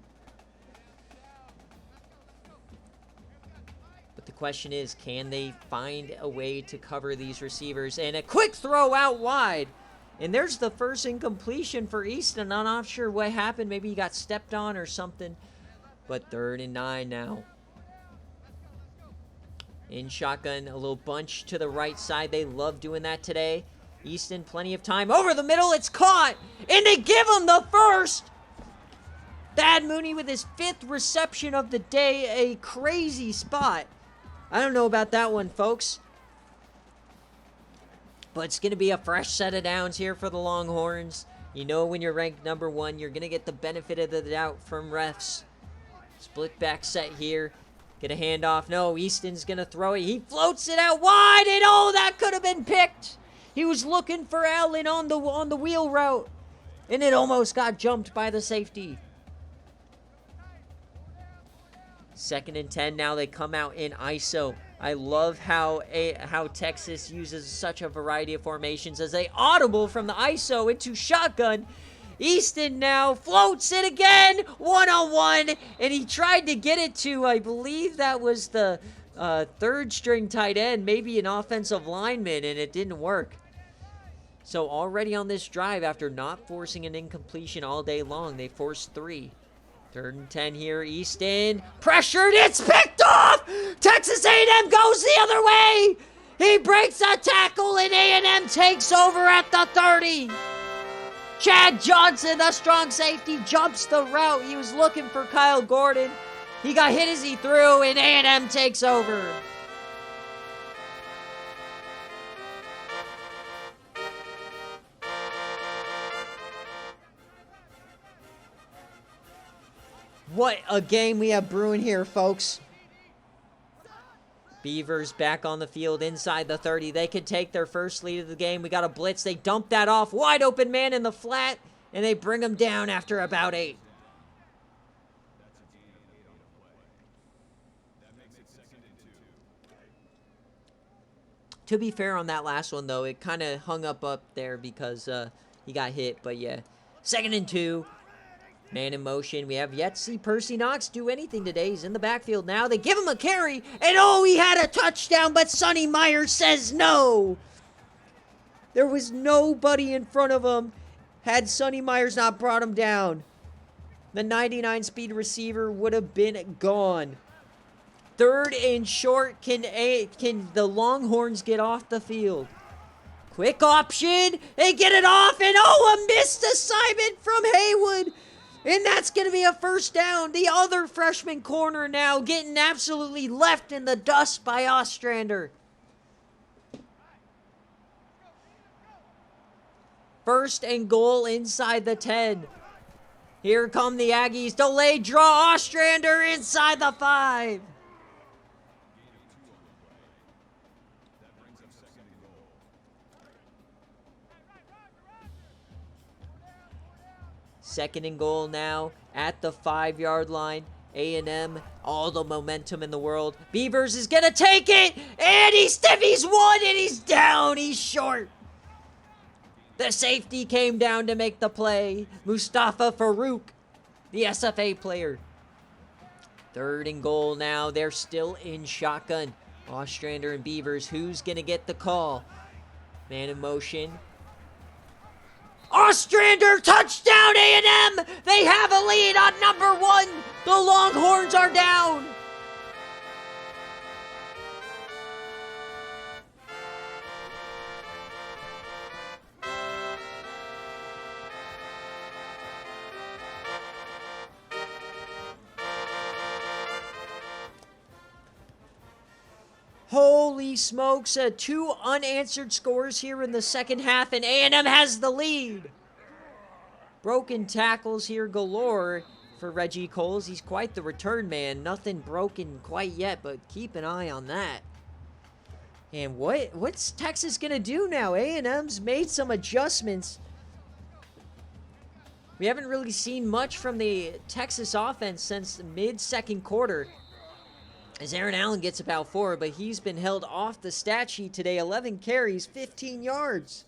But the question is, can they find a way to cover these receivers? And a quick throw out wide. And there's the first incompletion for Easton. I'm not sure what happened. Maybe he got stepped on or something. But 3rd and 9 now. In shotgun, a little bunch to the right side. They love doing that today. Easton, plenty of time. Over the middle, it's caught. And they give him the first. Thad Mooney with his 5th reception of the day. A crazy spot. I don't know about that one, folks. But it's going to be a fresh set of downs here for the Longhorns. You know when you're ranked number 1, you're going to get the benefit of the doubt from refs. Split back set here. Get a handoff. No, Easton's going to throw it. He floats it out wide, and oh, that could have been picked. He was looking for Allen on the wheel route, and it almost got jumped by the safety. 2nd and 10. Now they come out in ISO. I love how Texas uses such a variety of formations as they audible from the ISO into shotgun. Easton now floats it again, one-on-one, and he tried to get it to, I believe that was the 3rd string tight end, maybe an offensive lineman, and it didn't work. So already on this drive, after not forcing an incompletion all day long, they forced 3. 3rd and 10 here, Easton, pressured, it's picked off! Texas A&M goes the other way! He breaks a tackle, and A&M takes over at the 30. Chad Johnson, the strong safety, jumps the route. He was looking for Kyle Gordon. He got hit as he threw, and A&M takes over. What a game we have brewing here, folks. Beavers back on the field inside the 30. They could take their first lead of the game. We got a blitz. They dump that off. Wide open man in the flat, and they bring him down after about 8. To be fair on that last one, though, it kind of hung up there because he got hit. But, yeah, 2nd and 2. Man in motion. We have yet to see Percy Knox do anything today. He's in the backfield now. They give him a carry. And, oh, he had a touchdown, but Sonny Myers says no. There was nobody in front of him had Sonny Myers not brought him down. The 99-speed receiver would have been gone. 3rd and short. Can the Longhorns get off the field? Quick option. They get it off. And, oh, a missed assignment from Haywood. And that's going to be a first down. The other freshman corner now getting absolutely left in the dust by Ostrander. 1st and goal inside the 10. Here come the Aggies. Delayed draw. Ostrander inside the 5. Second and goal now at the 5-yard line. A&M, all the momentum in the world. Beavers is going to take it, and he's one, and he's down. He's short. The safety came down to make the play. Mustafa Farouk, the SFA player. 3rd and goal now. They're still in shotgun. Ostrander and Beavers, who's going to get the call? Man in motion. Ostrander, touchdown A&M! They have a lead on number 1. The Longhorns are down. Holy smokes, 2 unanswered scores here in the second half, and A&M has the lead. Broken tackles here galore for Reggie Coles. He's quite the return man. Nothing broken quite yet, but keep an eye on that. And what's Texas going to do now? A&M's made some adjustments. We haven't really seen much from the Texas offense since mid-second quarter, as Aaron Allen gets about 4, but he's been held off the stat sheet today. 11 carries, 15 yards.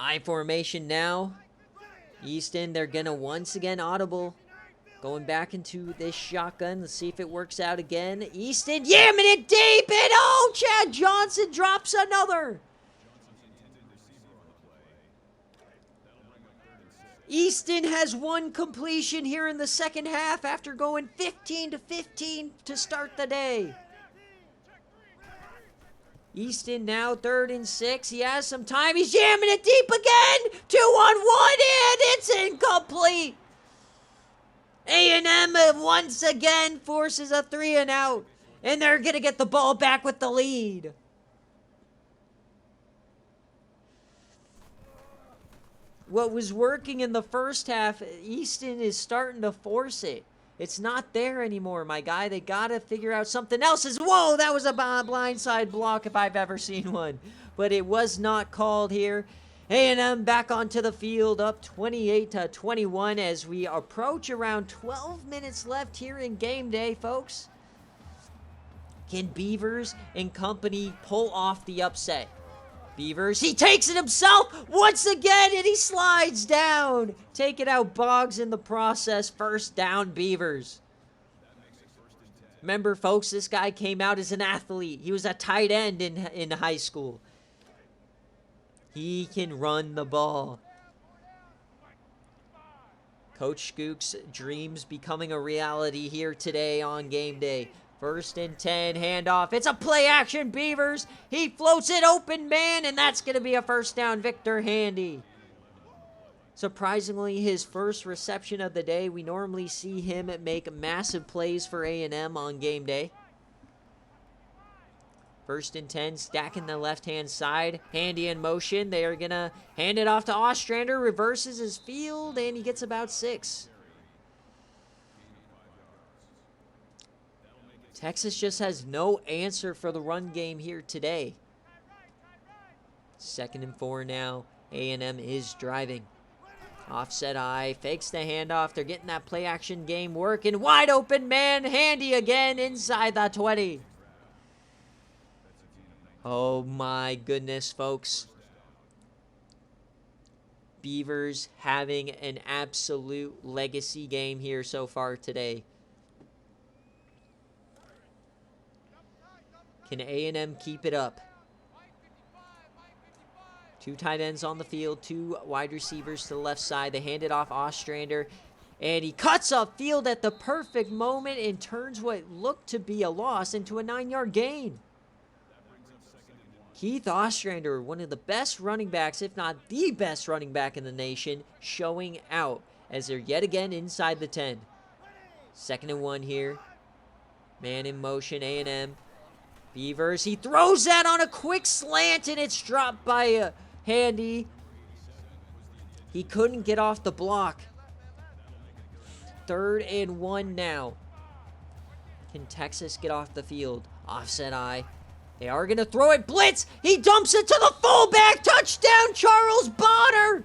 I formation now. Easton, they're going to once again audible. Going back into this shotgun. Let's see if it works out again. Easton yamming it deep, and oh, Chad Johnson drops another. Easton has 1 completion here in the second half after going 15-15 to start the day. Easton now 3rd and 6. He has some time. He's jamming it deep again. 2-on-1, and it's incomplete. A&M once again forces a 3-and-out, and they're going to get the ball back with the lead. What was working in the first half, Easton is starting to force it. It's not there anymore, my guy. They got to figure out something else. Whoa, that was a blindside block if I've ever seen one. But it was not called here. A&M back onto the field, up 28-21 as we approach around 12 minutes left here in game day, folks. Can Beavers and company pull off the upset? Beavers, he takes it himself once again, and he slides down. Take it out, Boggs in the process. First down, Beavers. Remember, folks, this guy came out as an athlete. He was a tight end in high school. He can run the ball. Coach Skook's dreams becoming a reality here today on game day. 1st and 10, handoff. It's a play action, Beavers. He floats it open, man, and that's going to be a first down, Victor Handy. Surprisingly, his first reception of the day. We normally see him make massive plays for A&M on game day. 1st and 10, stacking the left-hand side. Handy in motion. They are going to hand it off to Ostrander. Reverses his field, and he gets about 6. Texas just has no answer for the run game here today. 2nd and 4 now. A&M is driving. Offset eye, fakes the handoff. They're getting that play-action game working. Wide open man, Handy again inside the 20. Oh my goodness, folks. Beavers having an absolute legacy game here so far today. Can A&M keep it up? 2 tight ends on the field, 2 wide receivers to the left side. They hand it off Ostrander, and he cuts upfield at the perfect moment and turns what looked to be a loss into a 9-yard gain. Keith Ostrander, one of the best running backs, if not the best running back in the nation, showing out as they're yet again inside the 10. 2nd and 1 here. Man in motion, A&M. Beavers, he throws that on a quick slant, and it's dropped by Handy. He couldn't get off the block. 3rd and 1 now. Can Texas get off the field? Offset eye. They are going to throw it. Blitz. He dumps it to the fullback. Touchdown, Charles Bonner.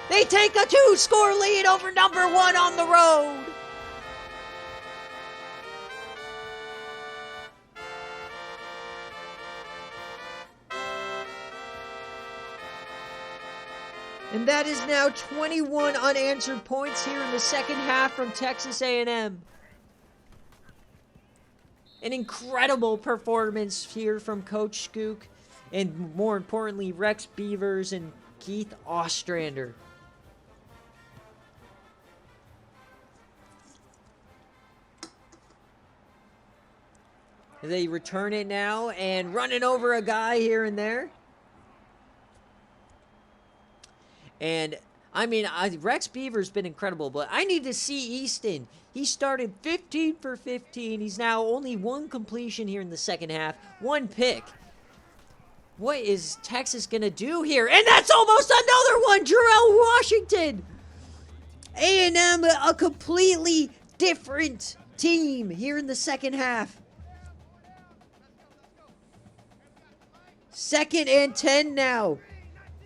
They take a 2-score lead over number 1 on the road. And that is now 21 unanswered points here in the second half from Texas A&M. An incredible performance here from Coach Skook, and more importantly, Rex Beavers and Keith Ostrander. They return it now and running over a guy here and there. And, I mean, Rex Beaver's been incredible, but I need to see Easton. He started 15 for 15. He's now only one completion here in the second half. One pick. What is Texas going to do here? And that's almost another one! Jarrell Washington! A&M, a completely different team here in the second half. 2nd and 10 now.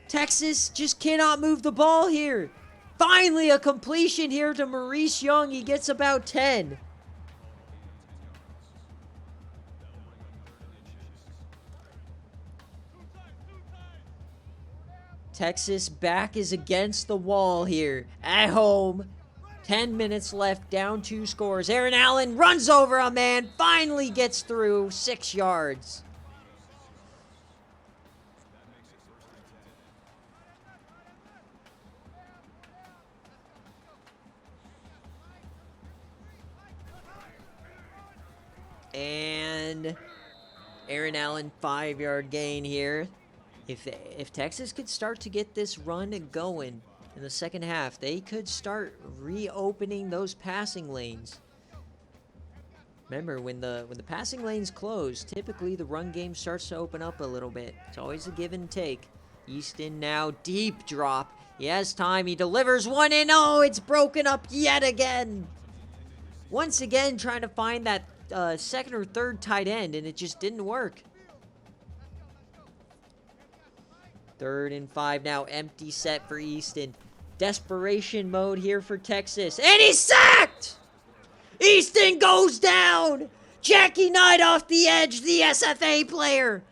Texas just cannot move the ball here. Finally, a completion here to Maurice Young. He gets about 10. Texas back is against the wall here at home. 10 minutes left, down 2 scores. Aaron Allen runs over a man, finally gets through 6 yards. And Aaron Allen, 5-yard gain here. If Texas could start to get this run going in the second half, they could start reopening those passing lanes. Remember, when the passing lanes close, typically the run game starts to open up a little bit. It's always a give and take. Easton now, deep drop. He has time. He delivers one, and oh, it's broken up yet again. Once again, trying to find that second or third tight end, and it just didn't work. 3rd and 5 now, empty set for Easton. Desperation mode here for Texas, and he's sacked! Easton goes down! Jackie Knight off the edge, the SFA player.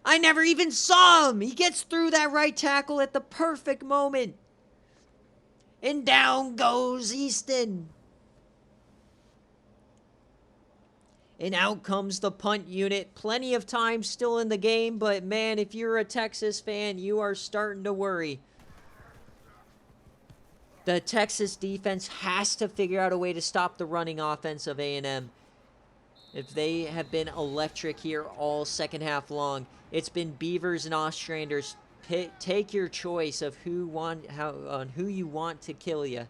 I never even saw him. He gets through that right tackle at the perfect moment. And down goes Easton. And out comes the punt unit. Plenty of time still in the game, but man, if you're a Texas fan, you are starting to worry. The Texas defense has to figure out a way to stop the running offense of A&M. If they have been electric here all second half long, it's been Beavers and Ostranders. Take your choice of who you want to kill you.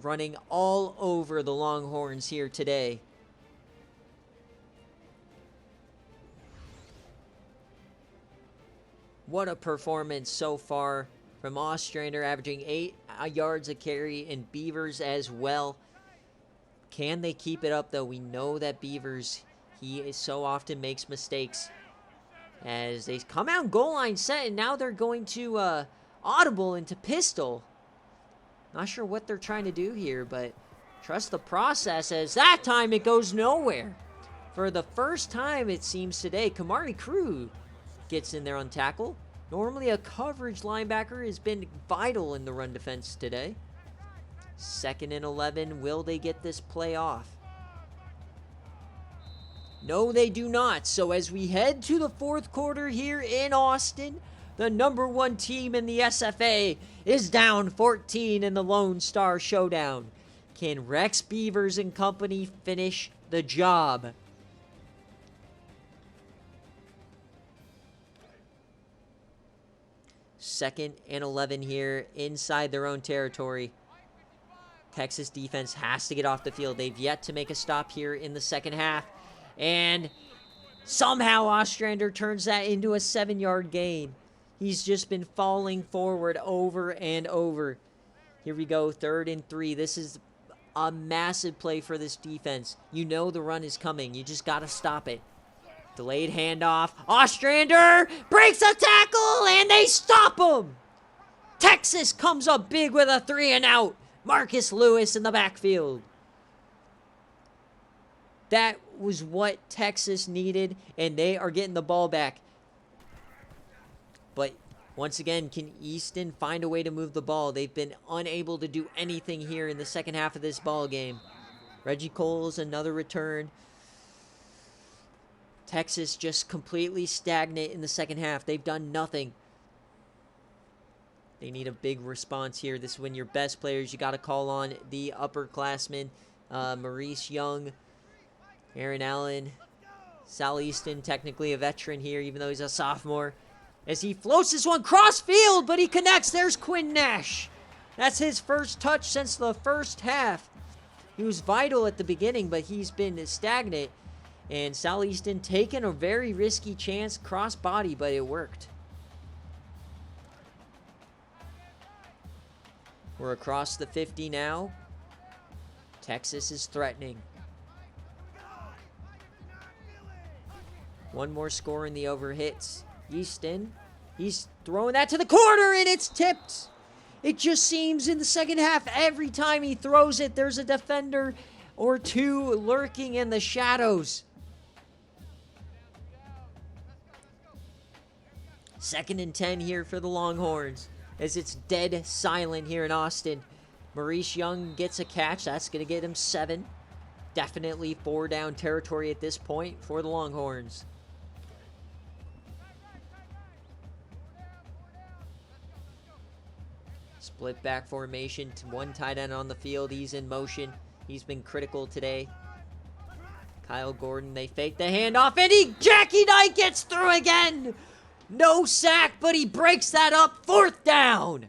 Running all over the Longhorns here today. What a performance so far from Ostrander, averaging 8 yards a carry, and Beavers as well. Can they keep it up, though? We know that Beavers, he so often makes mistakes. As they come out goal line set, and now they're going to audible into pistol. Not sure what they're trying to do here, but trust the process, as that time it goes nowhere. For the first time, it seems today, Kamari Crew gets in there on tackle. Normally a coverage linebacker has been vital in the run defense today. 2nd and 11. Will they get this play off? No, they do not. So as we head to the 4th quarter here in Austin, the #1 team in the SFA is down 14 in the Lone Star Showdown. Can Rex Beavers and company finish the job? Second and 11 here inside their own territory. Texas defense has to get off the field. They've yet to make a stop here in the second half. And somehow Ostrander turns that into a 7-yard gain. He's just been falling forward over and over. Here we go, 3rd and 3. This is a massive play for this defense. You know the run is coming. You just got to stop it. Delayed handoff. Ostrander breaks a tackle, and they stop him. Texas comes up big with a 3-and-out. Marcus Lewis in the backfield. That was what Texas needed, and they are getting the ball back. But once again, can Easton find a way to move the ball? They've been unable to do anything here in the second half of this ball game. Reggie Cole's another return. Texas just completely stagnant in the second half. They've done nothing. They need a big response here. This is when your best players, you got to call on the upperclassmen. Maurice Young, Aaron Allen, Sal Easton, technically a veteran here, even though he's a sophomore. As he floats this one cross field, but he connects. There's Quinn Nash. That's his first touch since the first half. He was vital at the beginning, but he's been stagnant. And Sal Easton taking a very risky chance, cross body, but it worked. We're across the 50 now. Texas is threatening. One more score in the overhits. Easton, he's throwing that to the corner, and it's tipped. It just seems in the second half, every time he throws it, there's a defender or two lurking in the shadows. 2nd and 10 here for the Longhorns, as it's dead silent here in Austin. Maurice Young gets a catch. That's going to get him 7. Definitely 4 down territory at this point for the Longhorns. Split back formation. One tight end on the field. He's in motion. He's been critical today. Kyle Gordon, they fake the handoff, and Jackie Knight gets through again. No sack, but he breaks that up. 4th down.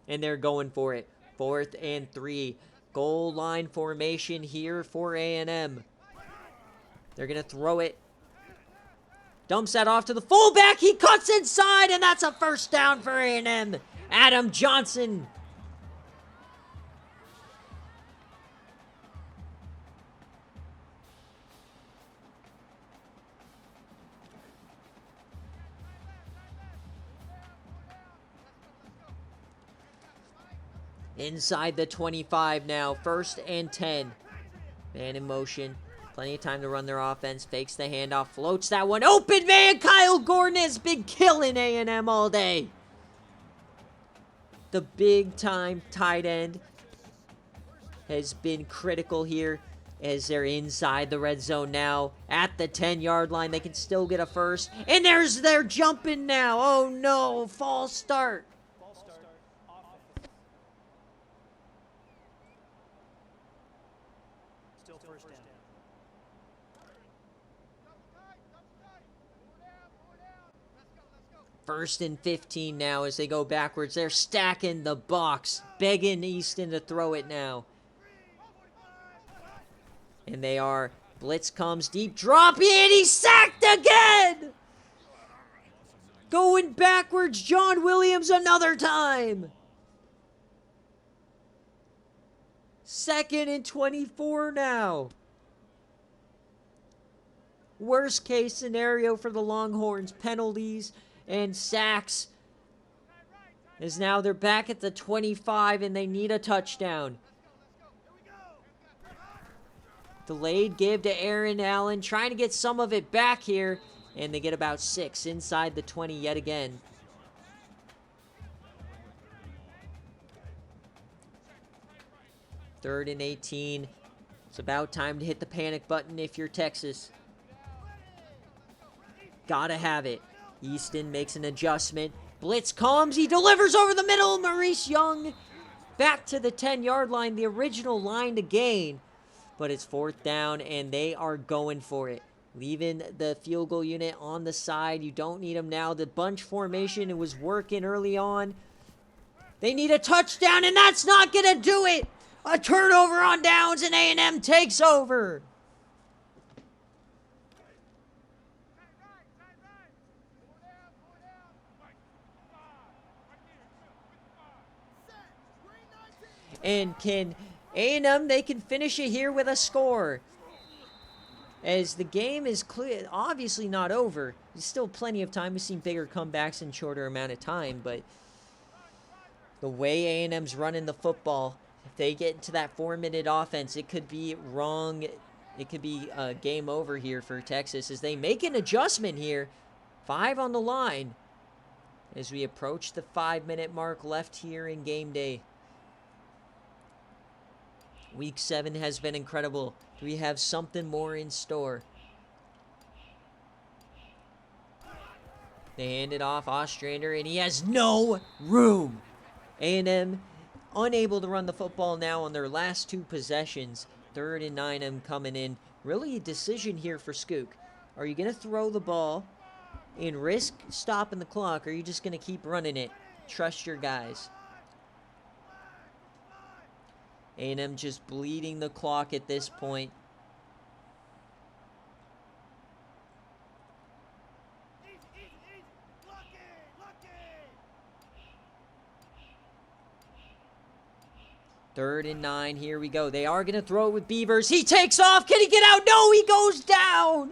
And they're going for it. 4th and 3. Goal line formation here for A&M. They're going to throw it. Dumps that off to the fullback. He cuts inside, and that's a first down for A&M. Adam Johnson. Inside the 25 now. 1st and 10. Man in motion. Plenty of time to run their offense. Fakes the handoff. Floats that one open, man. Kyle Gordon has been killing A&M all day. The big-time tight end has been critical here as they're inside the red zone now. At the 10-yard line, they can still get a first. And they're jumping now. Oh, no. False start. Still first down. 1st and 15 now as they go backwards. They're stacking the box, begging Easton to throw it now. And they are. Blitz comes, deep drop, and he's sacked again! Going backwards, John Williams another time. 2nd and 24 now. Worst case scenario for the Longhorns. Penalties and sacks. As now they're back at the 25 and they need a touchdown. Delayed give to Aaron Allen. Trying to get some of it back here. And they get about 6 inside the 20 yet again. Third and 18. It's about time to hit the panic button if you're Texas. Gotta have it. Easton makes an adjustment. Blitz comes. He delivers over the middle. Maurice Young back to the 10-yard line. The original line to gain. But it's 4th down, and they are going for it. Leaving the field goal unit on the side. You don't need them now. The bunch formation, it was working early on. They need a touchdown, and that's not going to do it. A turnover on downs, and A&M takes over. And can A&M, they can finish it here with a score. As the game is clear, obviously not over. There's still plenty of time. We've seen bigger comebacks in shorter amount of time, but the way A&M's running the football, if they get into that 4-minute offense, it could be wrong. It could be game over here for Texas as they make an adjustment here. 5 on the line as we approach the 5-minute mark left here in game day. Week 7 has been incredible. Do we have something more in store? They hand it off, Ostrander, and he has no room. A&M unable to run the football now on their last 2 possessions. 3rd and 9, M coming in. Really a decision here for Skook. Are you going to throw the ball and risk stopping the clock, or are you just going to keep running it? Trust your guys. A&M just bleeding the clock at this point. Third and 9, here we go. They are going to throw it with Beavers. He takes off. Can he get out? No, he goes down.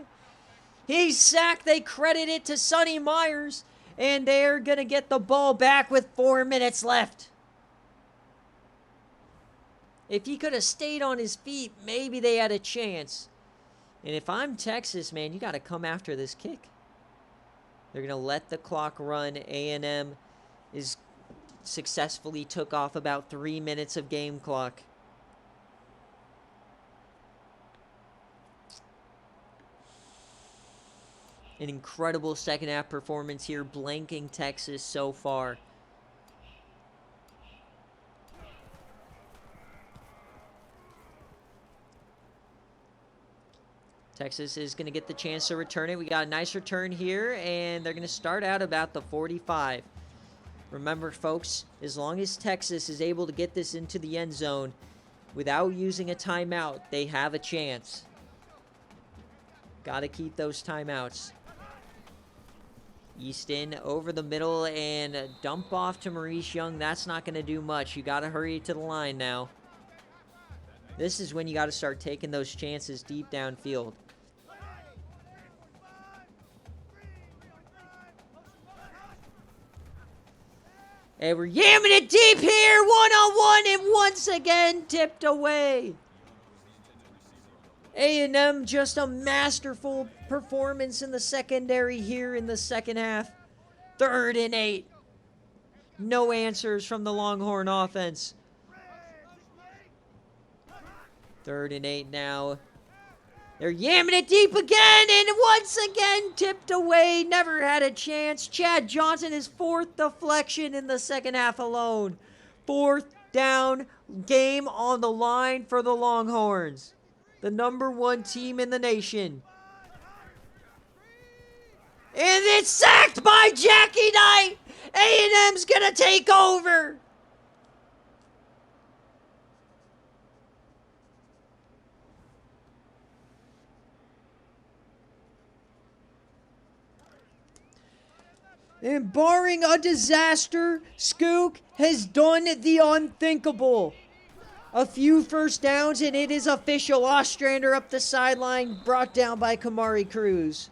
He's sacked. They credit it to Sonny Myers. And they're going to get the ball back with 4 minutes left. If he could have stayed on his feet, maybe they had a chance. And if I'm Texas, man, you got to come after this kick. They're going to let the clock run. A&M is successfully took off about 3 minutes of game clock. An incredible second half performance here, blanking Texas so far. Texas is going to get the chance to return it. We got a nice return here, and they're going to start out about the 45. Remember, folks, as long as Texas is able to get this into the end zone without using a timeout, they have a chance. Got to keep those timeouts. Easton over the middle and dump off to Maurice Young. That's not going to do much. You got to hurry to the line now. This is when you got to start taking those chances deep downfield. And we're yamming it deep here, one-on-one, and once again tipped away. A&M just a masterful performance in the secondary here in the second half. 3rd and 8. No answers from the Longhorn offense. 3rd and 8 now. They're yamming it deep again, and once again tipped away. Never had a chance. Chad Johnson, his 4th deflection in the second half alone. 4th down, game on the line for the Longhorns. The #1 team in the nation. And it's sacked by Jackie Knight. A&M's gonna take over. And barring a disaster, Skook has done the unthinkable. A few first downs, and it is official. Ostrander up the sideline, brought down by Kamari Cruz.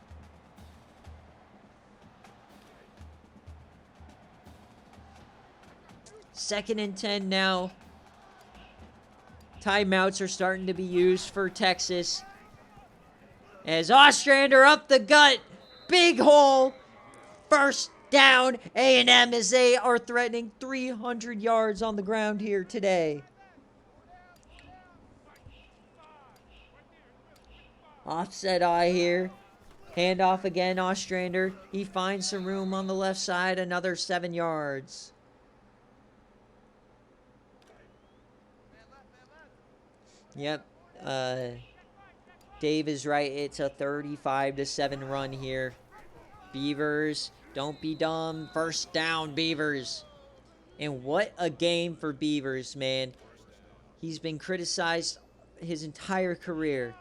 Second and 10 now. Timeouts are starting to be used for Texas. As Ostrander up the gut. Big hole. First down. A&M as they are threatening 300 yards on the ground here today. Offset eye here. Handoff again, Ostrander. He finds some room on the left side. Another 7 yards. Yep. Dave is right. It's a 35-7 run here. Beavers, don't be dumb. First down, Beavers. And what a game for Beavers, man. He's been criticized his entire career.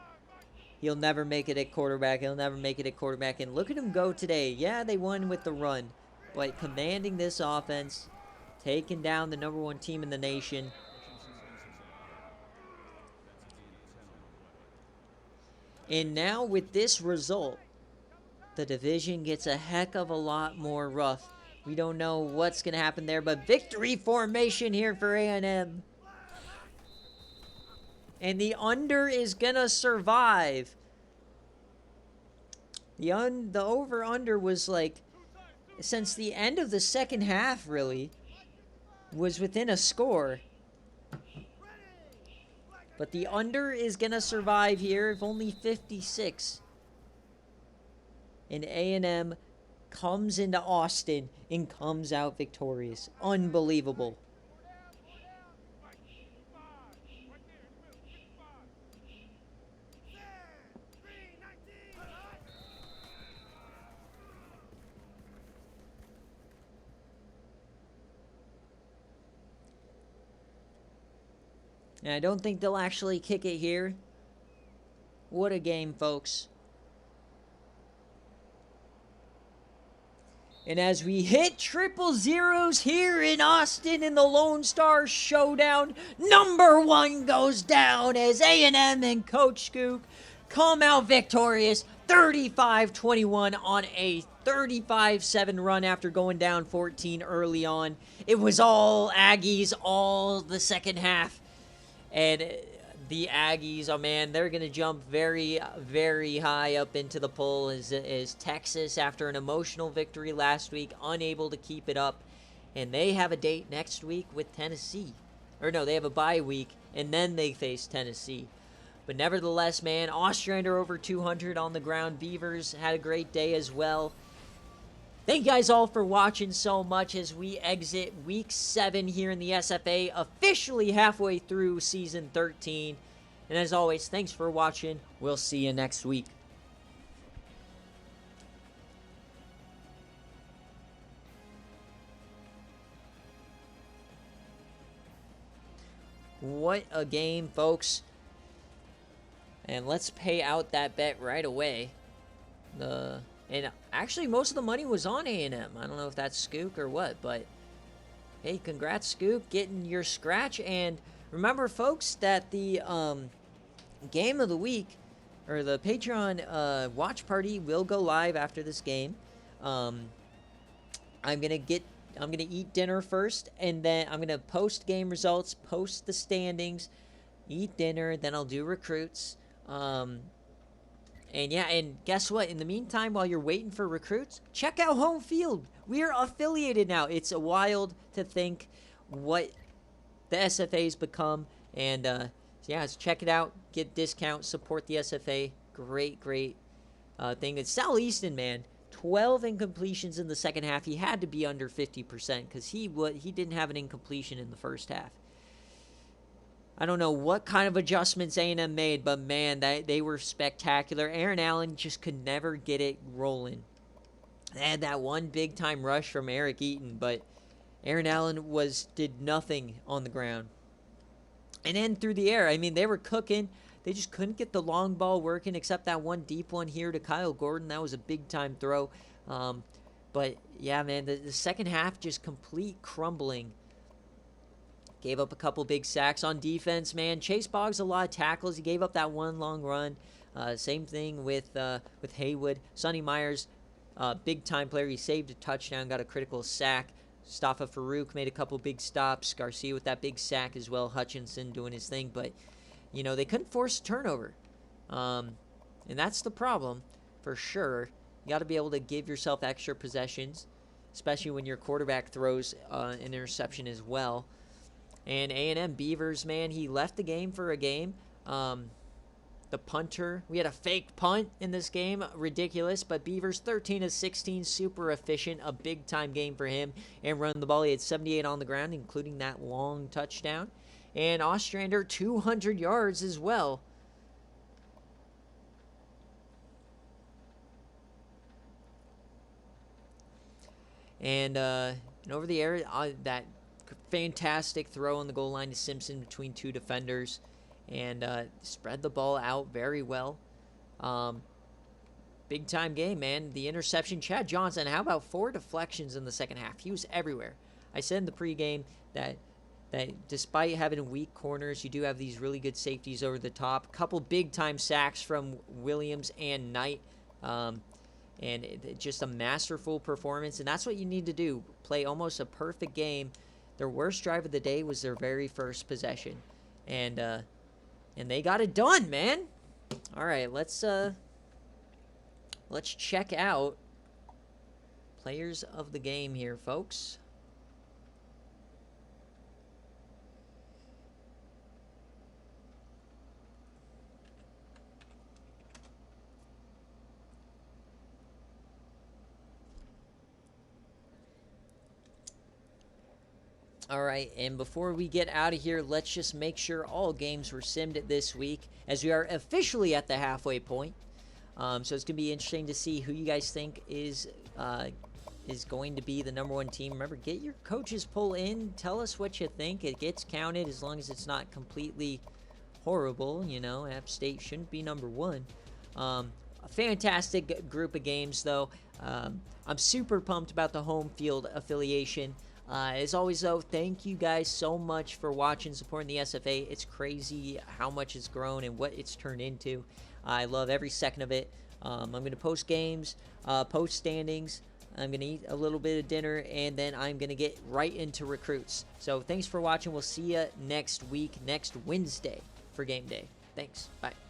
He'll never make it at quarterback. He'll never make it at quarterback. And look at him go today. Yeah, they won with the run. But commanding this offense, taking down the #1 team in the nation. And now with this result, the division gets a heck of a lot more rough. We don't know what's going to happen there, but victory formation here for A&M. And the under is going to survive. The over-under was like, since the end of the second half, really, was within a score. But the under is going to survive here, if only 56. And A&M comes into Austin and comes out victorious. Unbelievable. And I don't think they'll actually kick it here. What a game, folks. And as we hit triple zeros here in Austin in the Lone Star Showdown, number one goes down as A&M and Coach Skook come out victorious 35-21 on a 35-7 run after going down 14 early on. It was all Aggies all the second half. And the Aggies, oh man, they're going to jump very, very high up into the poll as Texas, after an emotional victory last week, unable to keep it up. And they have a date next week with Tennessee. Or no, they have a bye week, and then they face Tennessee. But nevertheless, man, Ostrander over 200 on the ground. Beavers had a great day as well. Thank you guys all for watching so much as we exit week 7 here in the SFA, officially halfway through season 13. And as always, thanks for watching. We'll see you next week. What a game, folks. And let's pay out that bet right away. And actually, most of the money was on A&M. I don't know if that's Skook or what, but hey, congrats, Skook, getting your scratch. And remember, folks, that the game of the week, or the Patreon watch party, will go live after this game. I'm gonna eat dinner first, and then I'm gonna post game results, post the standings, eat dinner, then I'll do recruits. And yeah, and guess what? In the meantime, while you're waiting for recruits, check out Home Field. We're affiliated now. It's wild to think what the SFA's become. And yeah, so check it out. Get discount. Support the SFA. Great thing. It's Sal Easton, man. 12 incompletions in the second half. He had to be under 50% because he didn't have an incompletion in the first half. I don't know what kind of adjustments A&M made, but man, they were spectacular. Aaron Allen just could never get it rolling. They had that one big-time rush from Eric Eaton, but Aaron Allen did nothing on the ground. And then through the air, I mean, they were cooking. They just couldn't get the long ball working, except that one deep one here to Kyle Gordon. That was a big-time throw. But, yeah, man, the second half just complete crumbling. Gave up a couple big sacks on defense, man. Chase Boggs, a lot of tackles. He gave up that one long run. Same thing with Haywood. Sonny Myers, big-time player. He saved a touchdown, got a critical sack. Mustafa Farouk made a couple big stops. Garcia with that big sack as well. Hutchinson doing his thing. But, you know, they couldn't force a turnover. And that's the problem, for sure. You got to be able to give yourself extra possessions, especially when your quarterback throws an interception as well. And A&M Beavers, man, he left the game for a game. The punter, we had a fake punt in this game, ridiculous. But Beavers 13 of 16, super efficient, a big-time game for him. And run the ball, he had 78 on the ground, including that long touchdown. And Ostrander, 200 yards as well. And over the air, that fantastic throw on the goal line to Simpson between two defenders, and spread the ball out very well. Big time game, man. The interception, Chad Johnson, how about 4 deflections in the second half? He was everywhere. I said in the pregame that despite having weak corners, you do have these really good safeties over the top. A couple big time sacks from Williams and Knight. And just a masterful performance, and that's what you need to do. Play almost a perfect game. Their worst drive of the day was their very first possession, and they got it done, man. All right, let's check out players of the game here, folks. All right, and before we get out of here, let's just make sure all games were simmed this week, as we are officially at the halfway point. So it's gonna be interesting to see who you guys think is going to be the #1 team. Remember, get your coaches poll in. Tell us what you think. It gets counted as long as it's not completely horrible. You know, App State shouldn't be #1. A fantastic group of games, though. I'm super pumped about the home field affiliation. As always, though, thank you guys so much for watching, supporting the SFA. It's crazy how much it's grown and what it's turned into. I love every second of it. I'm going to post games, post standings. I'm going to eat a little bit of dinner, and then I'm going to get right into recruits. So thanks for watching. We'll see you next week, next Wednesday for Game Day. Thanks. Bye.